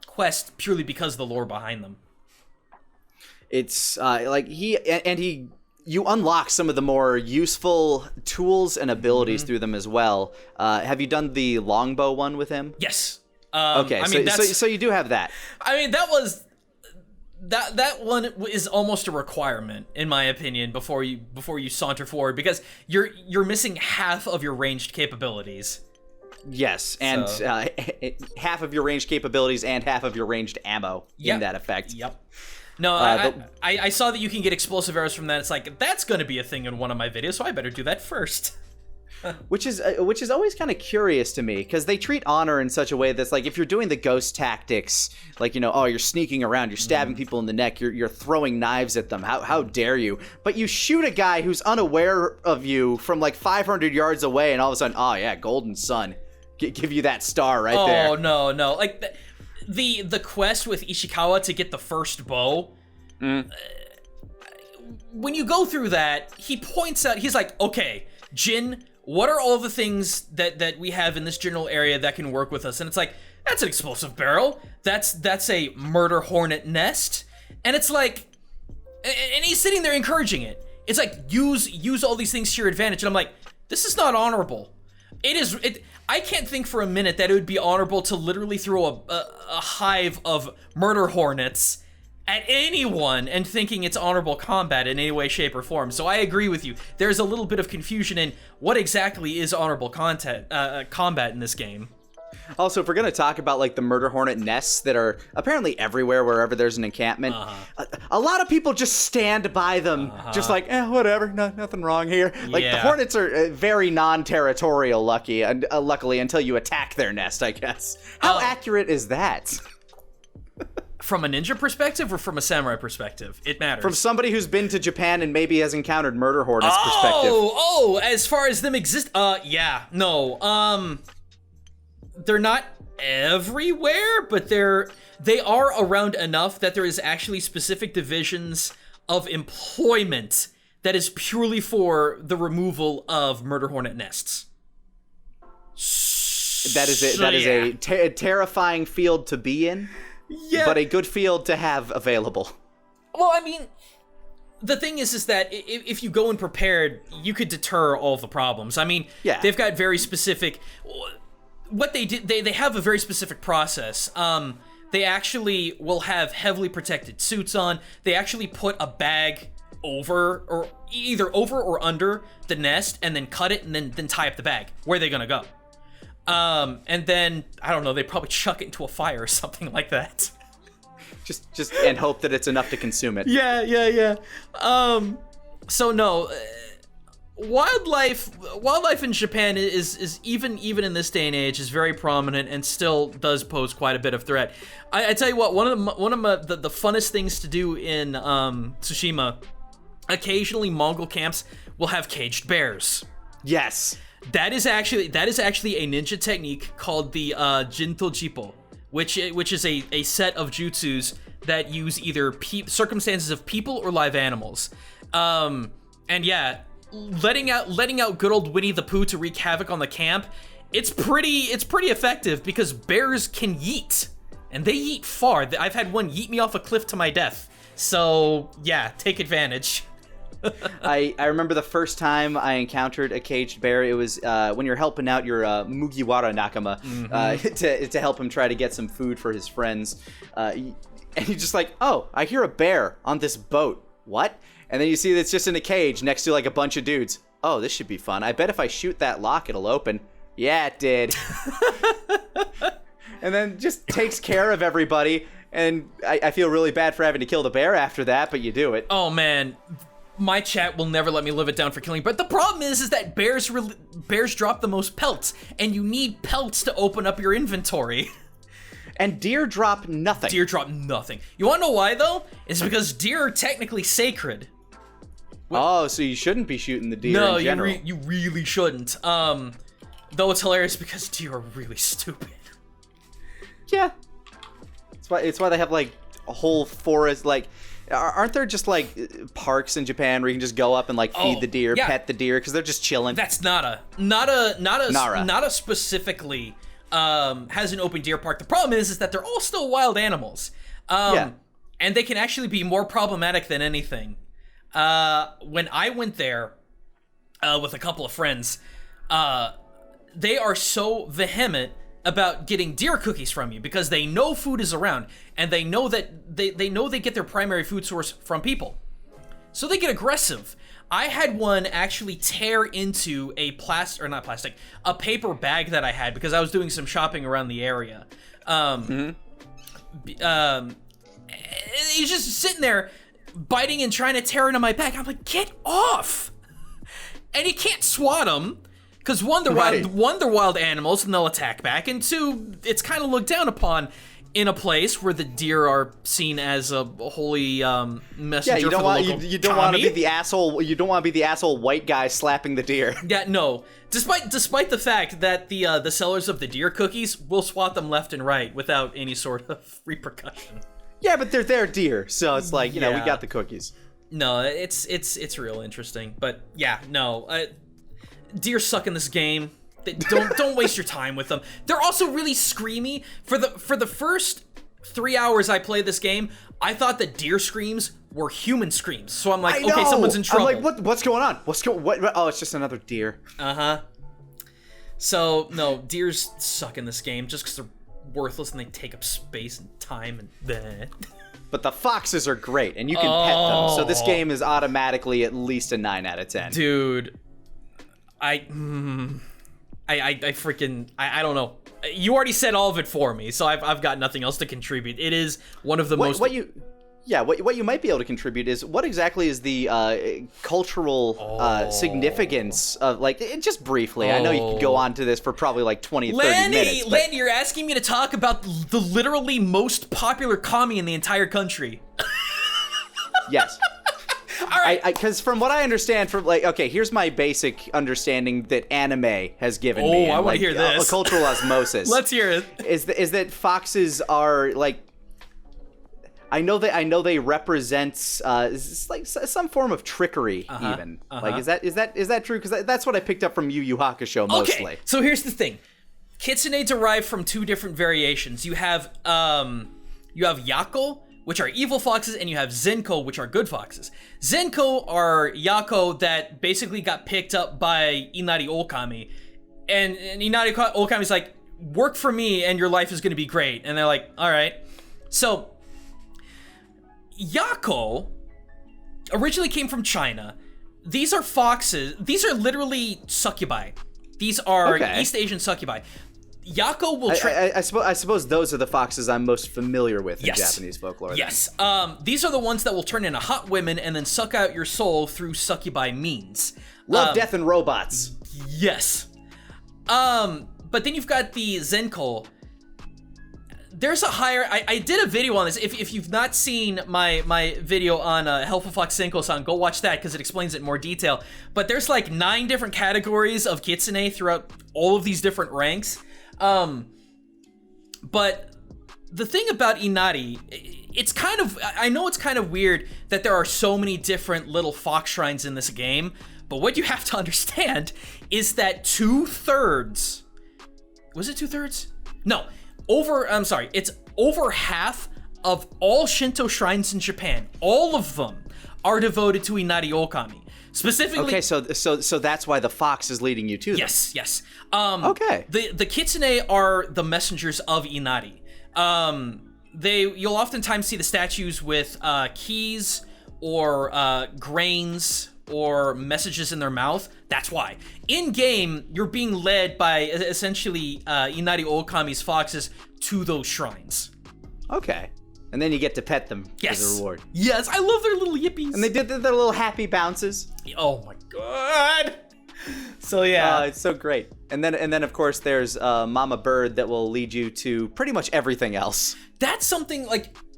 quests, purely because of the lore behind them. It's like you unlock some of the more useful tools and abilities through them as well. Have you done the longbow one with him? Yes. Okay, I mean, so you do have that. I mean, that one is almost a requirement, in my opinion, before you saunter forward, because you're missing half of your ranged capabilities. Yes, and half of your ranged capabilities and half of your ranged ammo in that effect. Yep. No, I saw that you can get explosive arrows from that. It's like, that's going to be a thing in one of my videos, so I better do that first. Which is always kind of curious to me, because they treat honor in such a way that's like, if you're doing the ghost tactics, like, you're sneaking around, you're stabbing people in the neck, you're throwing knives at them, how dare you? But you shoot a guy who's unaware of you from like 500 yards away, and all of a sudden, oh yeah, Golden Sun, give you that star right there. Oh no, like the quest with Ishikawa to get the first bow. When you go through that, he points out, he's like, okay, Jin, what are all the things that we have in this general area that can work with us? And it's like, that's an explosive barrel. That's a murder hornet nest. And it's like, and he's sitting there encouraging it. It's like, use all these things to your advantage. And I'm like, this is not honorable. I can't think for a minute that it would be honorable to literally throw a hive of murder hornets at anyone and thinking it's honorable combat in any way, shape, or form. So I agree with you. There's a little bit of confusion in what exactly is honorable combat in this game. Also, if we're going to talk about like the murder hornet nests that are apparently everywhere wherever there's an encampment, a lot of people just stand by them, just like, whatever, nothing wrong here. Like, the hornets are very non-territorial, luckily, until you attack their nest, I guess. How accurate is that? From a ninja perspective or from a samurai perspective? It matters. From somebody who's been to Japan and maybe has encountered murder hornets perspective. Oh, as far as them exist, yeah, no, they're not everywhere, but they are around enough that there is actually specific divisions of employment that is purely for the removal of murder hornet nests. That is a terrifying field to be in. Yeah. But a good field to have available. Well, I mean, the thing is that if you go in prepared, you could deter all the problems. I mean, they've got very specific... What they did, they have a very specific process. They actually will have heavily protected suits on. They actually put a bag over, either over or under the nest, and then cut it and then tie up the bag. Where are they gonna go? And then, I don't know, they probably chuck it into a fire or something like that. Just and hope that it's enough to consume it. Yeah. So no, wildlife in Japan is even in this day and age is very prominent and still does pose quite a bit of threat. I tell you what, one of the funnest things to do in Tsushima, occasionally Mongol camps will have caged bears. Yes. That is actually a ninja technique called the Jinto Jippo, which is a set of jutsus that use either circumstances of people or live animals. And yeah, letting out good old Winnie the Pooh to wreak havoc on the camp, it's pretty effective because bears can yeet, and they yeet far. I've had one yeet me off a cliff to my death. So yeah, take advantage. I remember the first time I encountered a caged bear. It was when you're helping out your Mugiwara Nakama to help him try to get some food for his friends. And you're just like, oh, I hear a bear on this boat. What? And then you see that it's just in a cage next to like a bunch of dudes. Oh, this should be fun. I bet if I shoot that lock, it'll open. Yeah, it did. And then just takes care of everybody. And I feel really bad for having to kill the bear after that, but you do it. Oh, man. My chat will never let me live it down for killing. But the problem is that bears drop the most pelts, and you need pelts to open up your inventory. And deer drop nothing. Deer drop nothing. You want to know why, though? It's because deer are technically sacred. Oh, so you shouldn't be shooting the deer in general. No, you really shouldn't. Though it's hilarious because deer are really stupid. Yeah. It's why they have, like, a whole forest, like... Aren't there just, like, parks in Japan where you can just go up and, like, feed the deer, pet the deer, because they're just chilling? That's Nara specifically has an open deer park. The problem is that they're all still wild animals. And and they can actually be more problematic than anything. When I went there with a couple of friends, they are so vehement about getting deer cookies from you because they know food is around, and they know that they know they get their primary food source from people. So they get aggressive. I had one actually tear into a a paper bag that I had because I was doing some shopping around the area. He's just sitting there biting and trying to tear into my bag. I'm like, get off! And you can't swat them. Because one, they're wild animals and they'll attack back, and two, it's kind of looked down upon in a place where the deer are seen as a holy messenger. Yeah, you don't want to be the asshole. You don't want to be the asshole white guy slapping the deer. Yeah, no. Despite the fact that the sellers of the deer cookies will swat them left and right without any sort of repercussion. Yeah, but they're deer, so it's like we got the cookies. No, it's real interesting, but yeah, no. Deer suck in this game. Don't waste your time with them. They're also really screamy. For the first 3 hours I played this game, I thought that deer screams were human screams. So I'm like, okay, someone's in trouble. I'm like, what's going on? What? Oh, it's just another deer. So no, deers suck in this game just because they're worthless and they take up space and time and bleh. But the foxes are great, and you can pet them. So this game is automatically at least a 9 out of 10. Dude. I don't know. You already said all of it for me, so I've got nothing else to contribute. It is one of the most. What you might be able to contribute is what exactly is the cultural significance of just briefly. I know you could go on to this for probably like 20, 30 minutes. Lanny, you're asking me to talk about the literally most popular commie in the entire country. Yes. All right. Because from what I understand, here's my basic understanding that anime has given me. Oh, I want to hear this. Cultural osmosis. Let's hear it. Is that foxes are I know they represent some form of trickery even. Is that true? Because that's what I picked up from Yu Yu Hakusho mostly. Okay, so here's the thing. Kitsune derive from two different variations. You have Yako, which are evil foxes, and you have Zenko, which are good foxes. Zenko are Yako that basically got picked up by Inari Okami, and Inari Okami's like, work for me and your life is going to be great. And they're like, all right. So Yako originally came from China. These are foxes. These are literally succubi. These are East Asian succubi. Yako will I suppose those are the foxes I'm most familiar with in Japanese folklore. Yes. These are the ones that will turn into hot women and then suck out your soul through succubi means. Love, death, and robots. Yes. But then you've got the Zenko. There's a higher... I did a video on this. If you've not seen my video on Helpful Fox Zenko-san, go watch that because it explains it in more detail. But there's like 9 different categories of kitsune throughout all of these different ranks. But the thing about Inari, I know it's kind of weird that there are so many different little fox shrines in this game, but what you have to understand is that 2/3, was it 2/3? No, it's over half of all Shinto shrines in Japan. All of them are devoted to Inari Okami. Specifically, okay, so that's why the fox is leading you to them. Yes. Okay. The kitsune are the messengers of Inari. You'll oftentimes see the statues with keys or grains or messages in their mouth. That's why. In game, you're being led by essentially Inari Okami's foxes to those shrines. Okay. And then you get to pet them as a reward. Yes, I love their little yippies. And they did their little happy bounces. Oh my god. So yeah. It's so great. And then of course there's Mama Bird that will lead you to pretty much everything else. That's something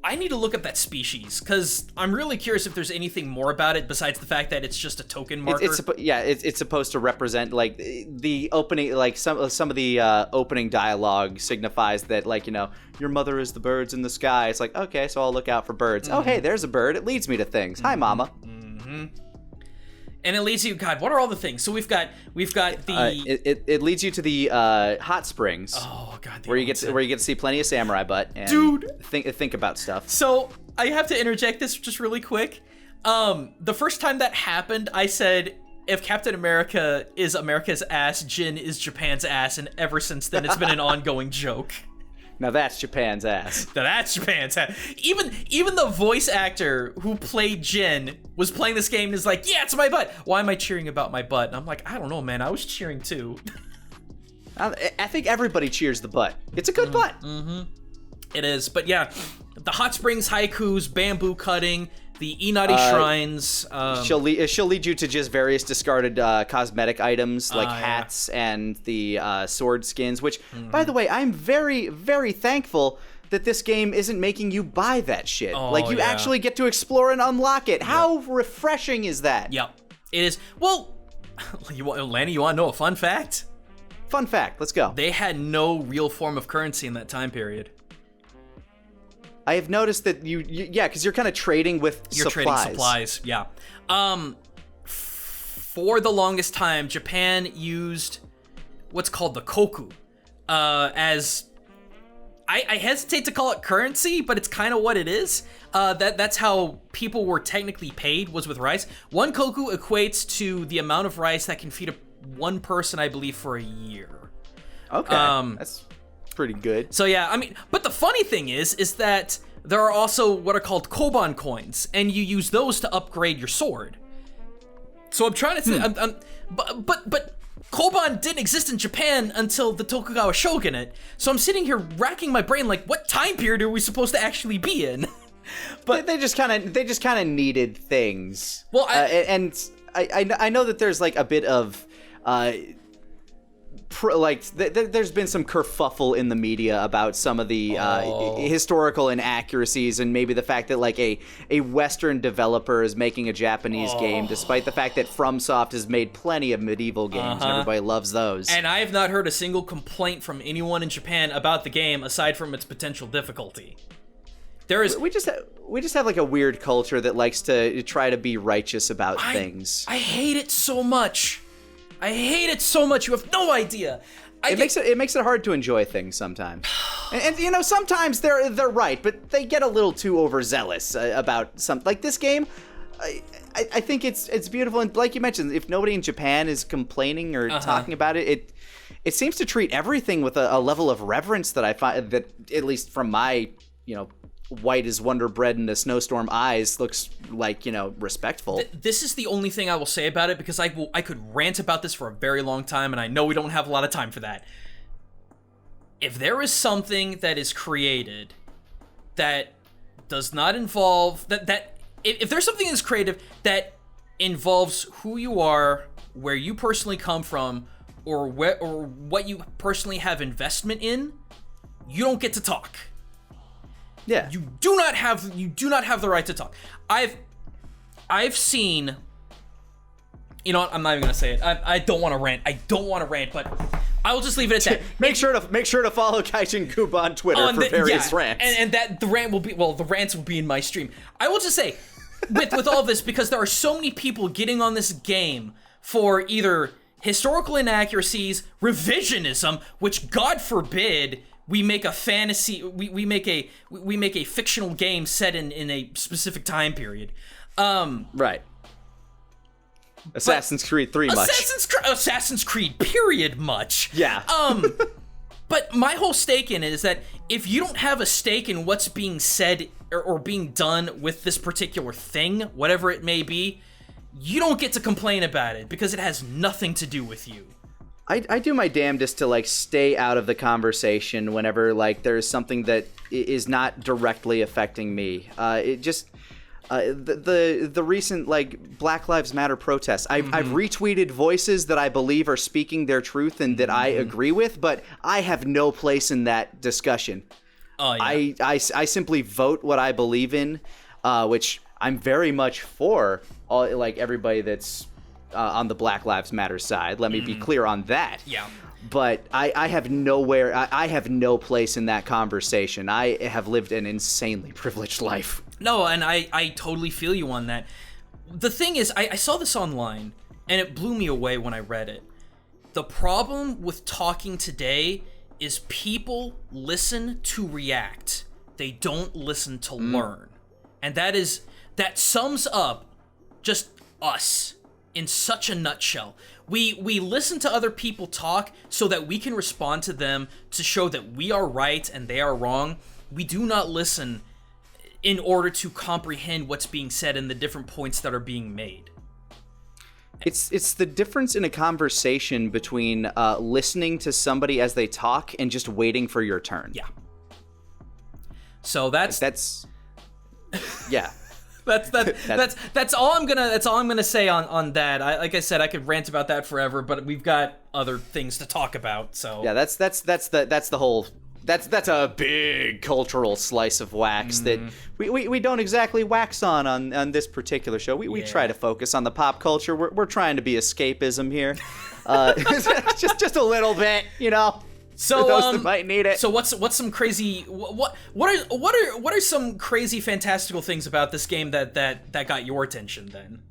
I need to look up that species because I'm really curious if there's anything more about it besides the fact that it's just a token marker. It's supposed to represent the opening, some of the opening dialogue signifies that your mother is the birds in the sky. It's like, okay, so I'll look out for birds. Mm-hmm. Oh, hey, there's a bird. It leads me to things. Hi, Mama. Mm-hmm. And it leads you. God, what are all the things? So we've got the. It leads you to the hot springs. Oh God. Where you get to see plenty of samurai butt. And dude, think about stuff. So I have to interject this just really quick. The first time that happened, I said, if Captain America is America's ass, Jin is Japan's ass, and ever since then, it's been an ongoing joke. Now that's Japan's ass. Now that's Japan's ass. Even the voice actor who played Jin was playing this game and is like, yeah, it's my butt. Why am I cheering about my butt? And I'm like, I don't know, man. I was cheering too. I think everybody cheers the butt. It's a good butt. Mm-hmm. It is. But yeah, the hot springs haikus, bamboo cutting, the Inari shrines. She'll lead you to just various discarded cosmetic items like hats and the sword skins, which, by the way, I'm very, very thankful that this game isn't making you buy that shit. Like, you actually get to explore and unlock it. How refreshing is that? Yep. It is. Well, Lanny, you want to know a fun fact? Fun fact. Let's go. They had no real form of currency in that time period. I have noticed that yeah, because you're kind of trading with supplies. You're trading supplies, yeah. For the longest time, Japan used what's called the koku as... I hesitate to call it currency, but it's kind of what it is. That's how people were technically paid, was with rice. One koku equates to the amount of rice that can feed one person, I believe, for a year. Okay, that's pretty good. So yeah, I mean, but the funny thing is that there are also what are called koban coins, and you use those to upgrade your sword. So I'm trying to say, but koban didn't exist in Japan until the Tokugawa shogunate. So I'm sitting here racking my brain, like, what time period are we supposed to actually be in? But they just kind of needed things. Well, I know that there's like a bit of there's been some kerfuffle in the media about some of the historical inaccuracies, and maybe the fact that like a Western developer is making a Japanese game, despite the fact that FromSoft has made plenty of medieval games and everybody loves those. And I have not heard a single complaint from anyone in Japan about the game aside from its potential difficulty. We just have like a weird culture that likes to try to be righteous about things. I hate it so much. You have no idea. It makes it hard to enjoy things sometimes. And you know, sometimes they're right, but they get a little too overzealous about something. Like this game, I think it's beautiful, and like you mentioned, if nobody in Japan is complaining or talking about it, it seems to treat everything with a level of reverence that I find that, at least from my, white as Wonder Bread in a snowstorm eyes, looks like, respectful. This is the only thing I will say about it, because I could rant about this for a very long time, and I know we don't have a lot of time for that. If there is something that is created that does not involve if there's something that's creative that involves who you are, where you personally come from, or what you personally have investment in, you don't get to talk. Yeah. You do not have the right to talk. I've seen, I'm not even gonna say it. I don't want to rant, but I will just leave it at that. Make sure to follow Gaijin Goombah on Twitter for various rants. And that the rants will be in my stream. I will just say, with all of this, because there are so many people getting on this game for either historical inaccuracies, revisionism, which God forbid we make a fantasy, we make a fictional game set in a specific time period. Right. Assassin's Creed 3 much. Assassin's Creed period much. Yeah. But my whole stake in it is that if you don't have a stake in what's being said or being done with this particular thing, whatever it may be, you don't get to complain about it because it has nothing to do with you. I do my damnedest to like stay out of the conversation whenever like there's something that is not directly affecting me. The recent like Black Lives Matter protests, I've retweeted voices that I believe are speaking their truth and that I agree with, but I have no place in that discussion. Oh yeah. I simply vote what I believe in, which I'm very much for. Like everybody that's on the Black Lives Matter side. Let me be clear on that. Yeah. But I have I have no place in that conversation. I have lived an insanely privileged life. No, and I totally feel you on that. The thing is, I saw this online, and it blew me away when I read it. The problem with talking today is people listen to react. They don't listen to learn. and that sums up just us in such a nutshell. We listen to other people talk so that we can respond to them to show that we are right and they are wrong. We do not listen in order to comprehend what's being said and the different points that are being made. It's the difference in a conversation between listening to somebody as they talk and just waiting for your turn. Yeah. So that's yeah. That's all I'm gonna say on that. Like I said, I could rant about that forever, but we've got other things to talk about. So yeah, that's the whole. That's a big cultural slice of wax that we don't exactly wax on this particular show. We try to focus on the pop culture. We're trying to be escapism here, just a little bit, you know. So for those that might need it. So what's some crazy what are some crazy fantastical things about this game that got your attention then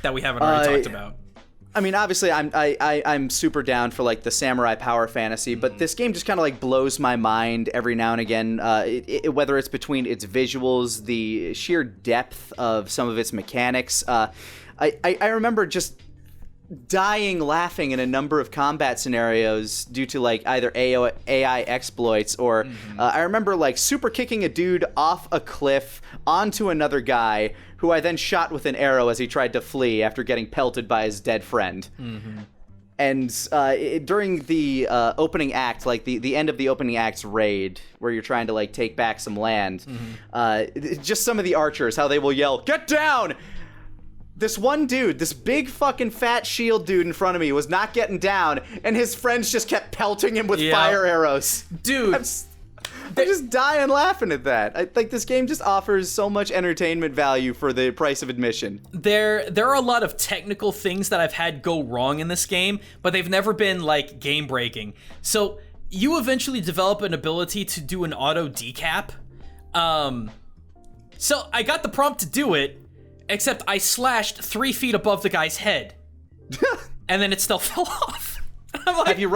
that we haven't already talked about? I mean, obviously, I'm super down for like the samurai power fantasy, but this game just kind of like blows my mind every now and again. Whether it's between its visuals, the sheer depth of some of its mechanics. I remember just dying laughing in a number of combat scenarios due to like either AI exploits or I remember like super kicking a dude off a cliff onto another guy who I then shot with an arrow as he tried to flee after getting pelted by his dead friend. And during the opening act, like the end of the opening act's raid, where you're trying to like take back some land, just some of the archers, how they will yell, "Get down!" This one dude, this big fucking fat shield dude in front of me was not getting down, and his friends just kept pelting him with fire arrows. Dude. I'm just dying laughing at that. Like, this game just offers so much entertainment value for the price of admission. There are a lot of technical things that I've had go wrong in this game, but they've never been, like, game-breaking. So, you eventually develop an ability to do an auto decap. So, I got the prompt to do it, except I slashed 3 feet above the guy's head. And then it still fell off. I'm like, Have you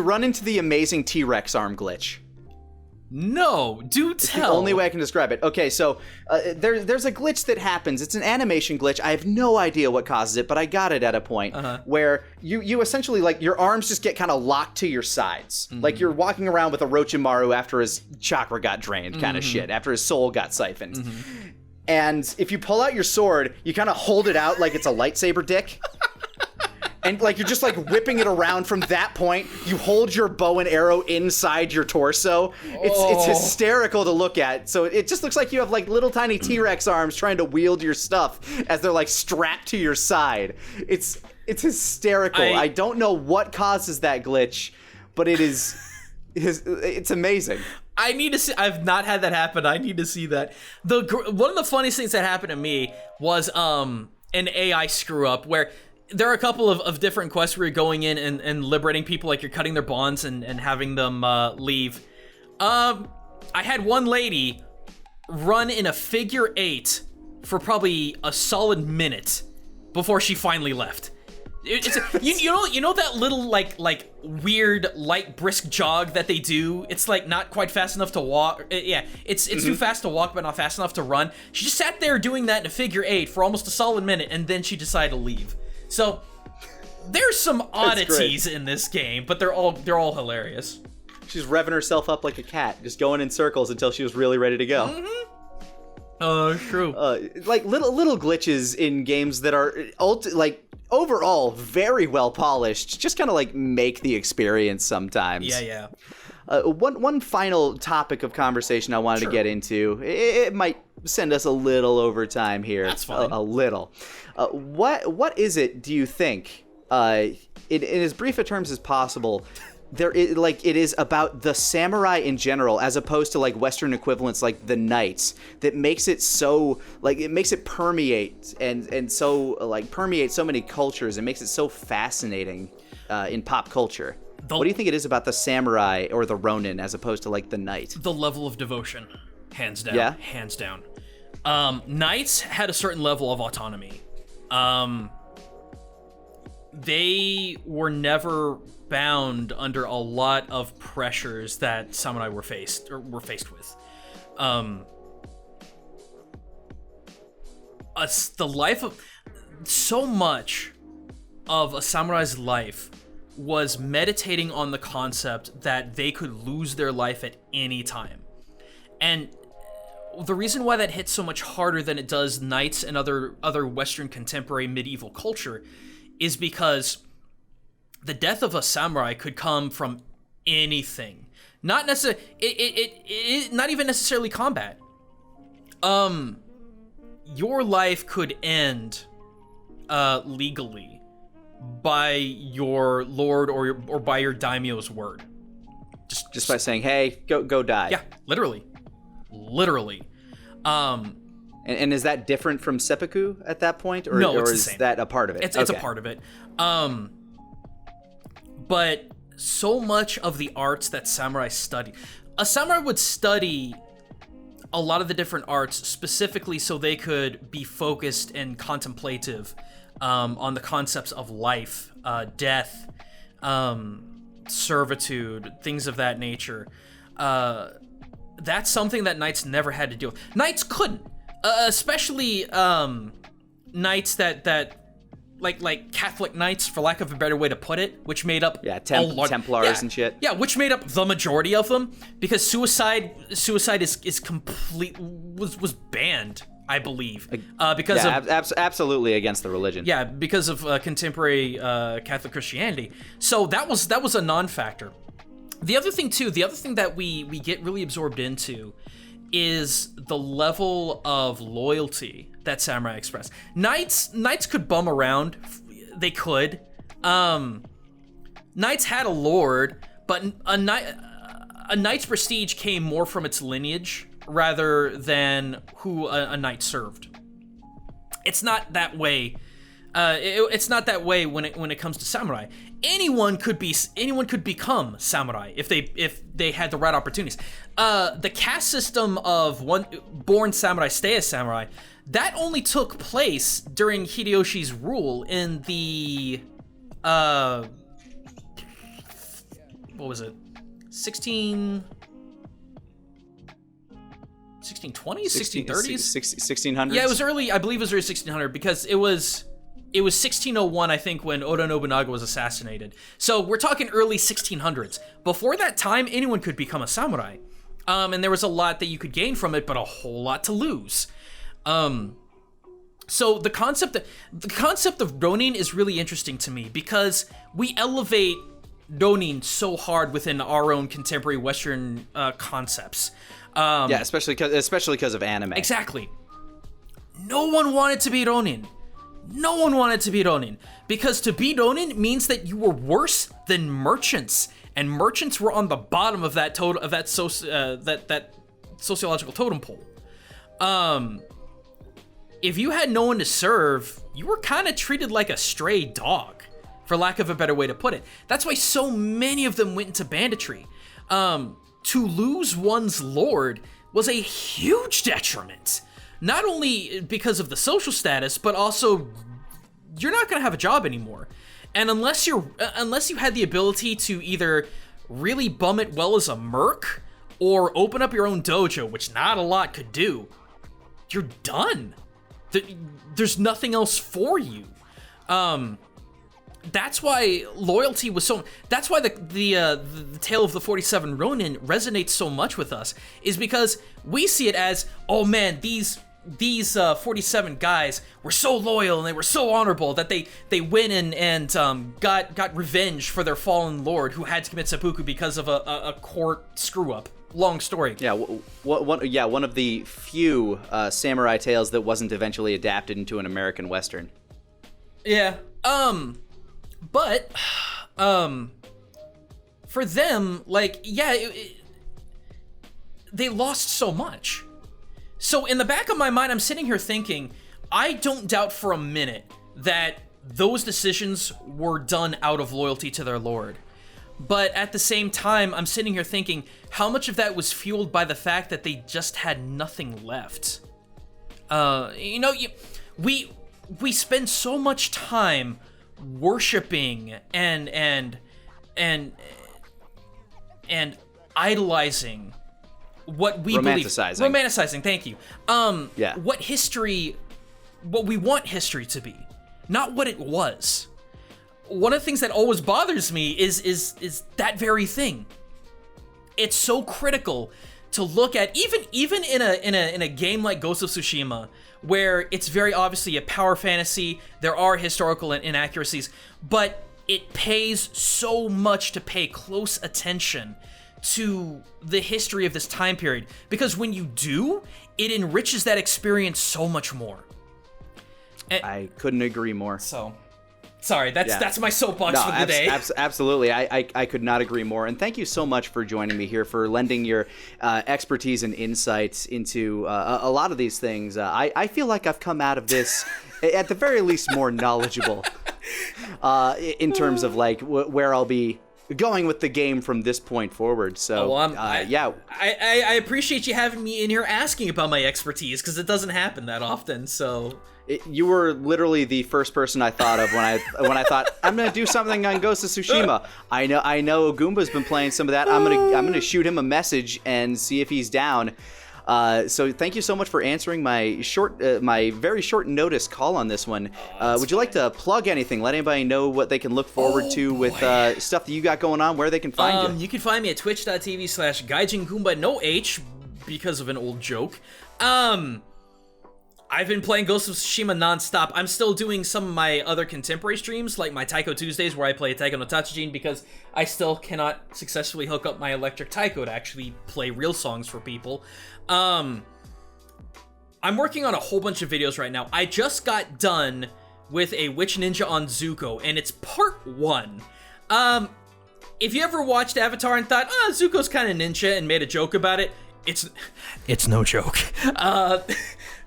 run into the amazing T-Rex arm glitch? No, do tell. It's the only way I can describe it. Okay, so there's a glitch that happens. It's an animation glitch. I have no idea what causes it, but I got it at a point where you essentially, like, your arms just get kind of locked to your sides. Like you're walking around with Orochimaru after his chakra got drained kind of shit, after his soul got siphoned. And if you pull out your sword, you kind of hold it out like it's a lightsaber dick. And, like, you're just, like, whipping it around from that point. You hold your bow and arrow inside your torso. It's hysterical to look at. So it just looks like you have, like, little tiny T-Rex arms trying to wield your stuff as they're, like, strapped to your side. It's hysterical. I don't know what causes that glitch, but it's amazing. I need to see. I've not had that happen. I need to see that. One of the funniest things that happened to me was an AI screw up where there are a couple of different quests where you're going in and liberating people, like you're cutting their bonds and having them leave. I had one lady run in a figure 8 for probably a solid minute before she finally left. You know that little like weird light brisk jog that they do? It's like not quite fast enough to walk. It's too fast to walk but not fast enough to run. She just sat there doing that in a figure 8 for almost a solid minute and then she decided to leave. So there's some oddities in this game, but they're all hilarious. She's revving herself up like a cat, just going in circles until she was really ready to go. True. Like little glitches in games that are overall very well polished, just kind of like make the experience sometimes. Yeah. One final topic of conversation I wanted to get into. It might send us a little over time here. That's fine. A little. What is it, do you think, in as brief a terms as possible, it is about the samurai in general, as opposed to like Western equivalents like the knights, that makes it so like it makes it permeate and so like permeate so many cultures and makes it so fascinating in pop culture? What do you think it is about the samurai or the ronin as opposed to like the knight? The level of devotion, hands down. Yeah? Hands down. Knights had a certain level of autonomy. They were never bound under a lot of pressures that samurai were faced with. the life of so much of a samurai's life was meditating on the concept that they could lose their life at any time. And the reason why that hits so much harder than it does knights and other Western contemporary medieval culture is because the death of a samurai could come from anything. Not necessarily, not even necessarily combat. Your life could end legally by your lord or by your daimyo's word. Just by saying, "Hey, go die." Yeah, literally. And is that different from seppuku at that point, or, no, it's or the is same. that a part of it? It's a part of it. But so much of the arts that samurai study, a samurai would study a lot of the different arts specifically so they could be focused and contemplative on the concepts of life, death, servitude, things of that nature. That's something that knights never had to deal with. Knights couldn't, especially knights that like Catholic knights, for lack of a better way to put it, which made up Templars and shit. Yeah, which made up the majority of them, because suicide is was banned, I believe, because absolutely against the religion. Yeah, because of contemporary Catholic Christianity. So that was a non-factor. The other thing that we get really absorbed into is the level of loyalty that samurai express. Knights could bum around. They could. Knights had a lord, but a knight's prestige came more from its lineage rather than who a knight served. It's not that way. It's not that way when it comes to samurai. Anyone could become samurai if they had the right opportunities. The caste system of one born samurai stay as samurai, that only took place during Hideyoshi's rule in the what was it? 1620s, 1630s, 1600s. Yeah, it was early. I believe it was early 1600 because it was 1601, I think, when Oda Nobunaga was assassinated. So we're talking early 1600s. Before that time, anyone could become a samurai. And there was a lot that you could gain from it, but a whole lot to lose. So the concept of Ronin is really interesting to me because we elevate Ronin so hard within our own contemporary Western concepts. Yeah, especially because of anime. Exactly. No one wanted to be Ronin. No one wanted to be Ronin, because to be Ronin means that you were worse than merchants, and merchants were on the bottom of that that sociological totem pole. If you had no one to serve, you were kind of treated like a stray dog, for lack of a better way to put it. That's why so many of them went into banditry. To lose one's lord was a huge detriment. Not only because of the social status, but also you're not going to have a job anymore. And unless you had the ability to either really bum it well as a merc or open up your own dojo, which not a lot could do, you're done. There's nothing else for you. That's why loyalty was so. That's why the tale of the 47 Ronin resonates so much with us, is because we see it as, oh man, these 47 guys were so loyal and they were so honorable that they went and got revenge for their fallen lord who had to commit seppuku because of a court screw up. Long story. Yeah, one of the few samurai tales that wasn't eventually adapted into an American Western. Yeah. But for them, like, yeah, they lost so much. So in the back of my mind, I'm sitting here thinking, I don't doubt for a minute that those decisions were done out of loyalty to their lord. But at the same time, I'm sitting here thinking, how much of that was fueled by the fact that they just had nothing left? We spend so much time worshiping and idolizing what we believe. Romanticizing, thank you. What history what we want history to be, not what it was. One of the things that always bothers me is that very thing. It's so critical to look at, even in a game like Ghost of Tsushima, where it's very obviously a power fantasy, there are historical inaccuracies, but it pays so much to pay close attention to the history of this time period, because when you do, it enriches that experience so much more. I couldn't agree more. So, sorry, that's my soapbox for the day. Absolutely, I could not agree more. And thank you so much for joining me here, for lending your expertise and insights into a lot of these things. I feel like I've come out of this, at the very least, more knowledgeable in terms of like where I'll be going with the game from this point forward. So, I appreciate you having me in here asking about my expertise, because it doesn't happen that often. So. You were literally the first person I thought of when I thought I'm gonna do something on Ghost of Tsushima. I know Goomba's been playing some of that. I'm gonna shoot him a message and see if he's down. So thank you so much for answering my very short notice call on this one. Would you like to plug anything? Let anybody know what they can look forward to with stuff that you got going on, where they can find you. You can find me at twitch.tv/Gaijin Goombah, no H, because of an old joke. I've been playing Ghost of Tsushima nonstop. I'm still doing some of my other contemporary streams, like my Taiko Tuesdays, where I play Taiko no Tatsujin, because I still cannot successfully hook up my electric taiko to actually play real songs for people. I'm working on a whole bunch of videos right now. I just got done with a Witch Ninja on Zuko, and it's part 1. If you ever watched Avatar and thought, Zuko's kind of ninja, and made a joke about it, it's no joke.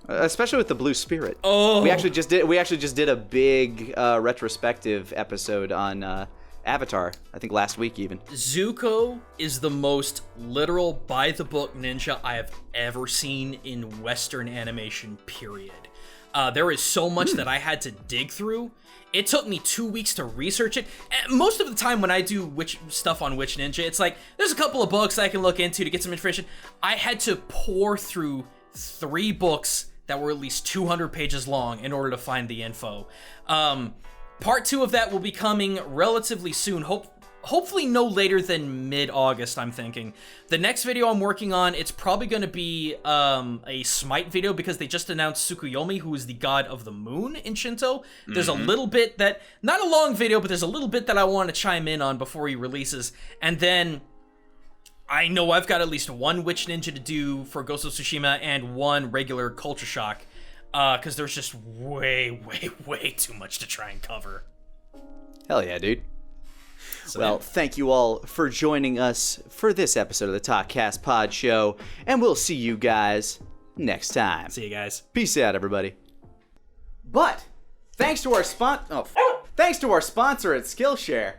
Especially with the Blue Spirit. Oh, we actually just did a big retrospective episode on Avatar. I think last week even. Zuko is the most literal by-the-book ninja I have ever seen in Western animation. Period. There is so much that I had to dig through. It took me 2 weeks to research it. And most of the time when I do stuff on Witch Ninja, it's like there's a couple of books I can look into to get some information. I had to pour through 3 books that were at least 200 pages long in order to find the info. Part 2 of that will be coming relatively soon. Hopefully no later than mid-August, I'm thinking. The next video I'm working on, it's probably going to be a Smite video, because they just announced Tsukuyomi, who is the god of the moon in Shinto. There's a little bit that, not a long video, but there's a little bit that I want to chime in on before he releases. And then I know I've got at least one Witch Ninja to do for Ghost of Tsushima and one regular Culture Shock, because there's just way too much to try and cover. Hell yeah, dude. So, well, thank you all for joining us for this episode of the Talkcast Podshow, and we'll see you guys next time. See you guys. Peace out, everybody. But thanks to our sponsor at Skillshare.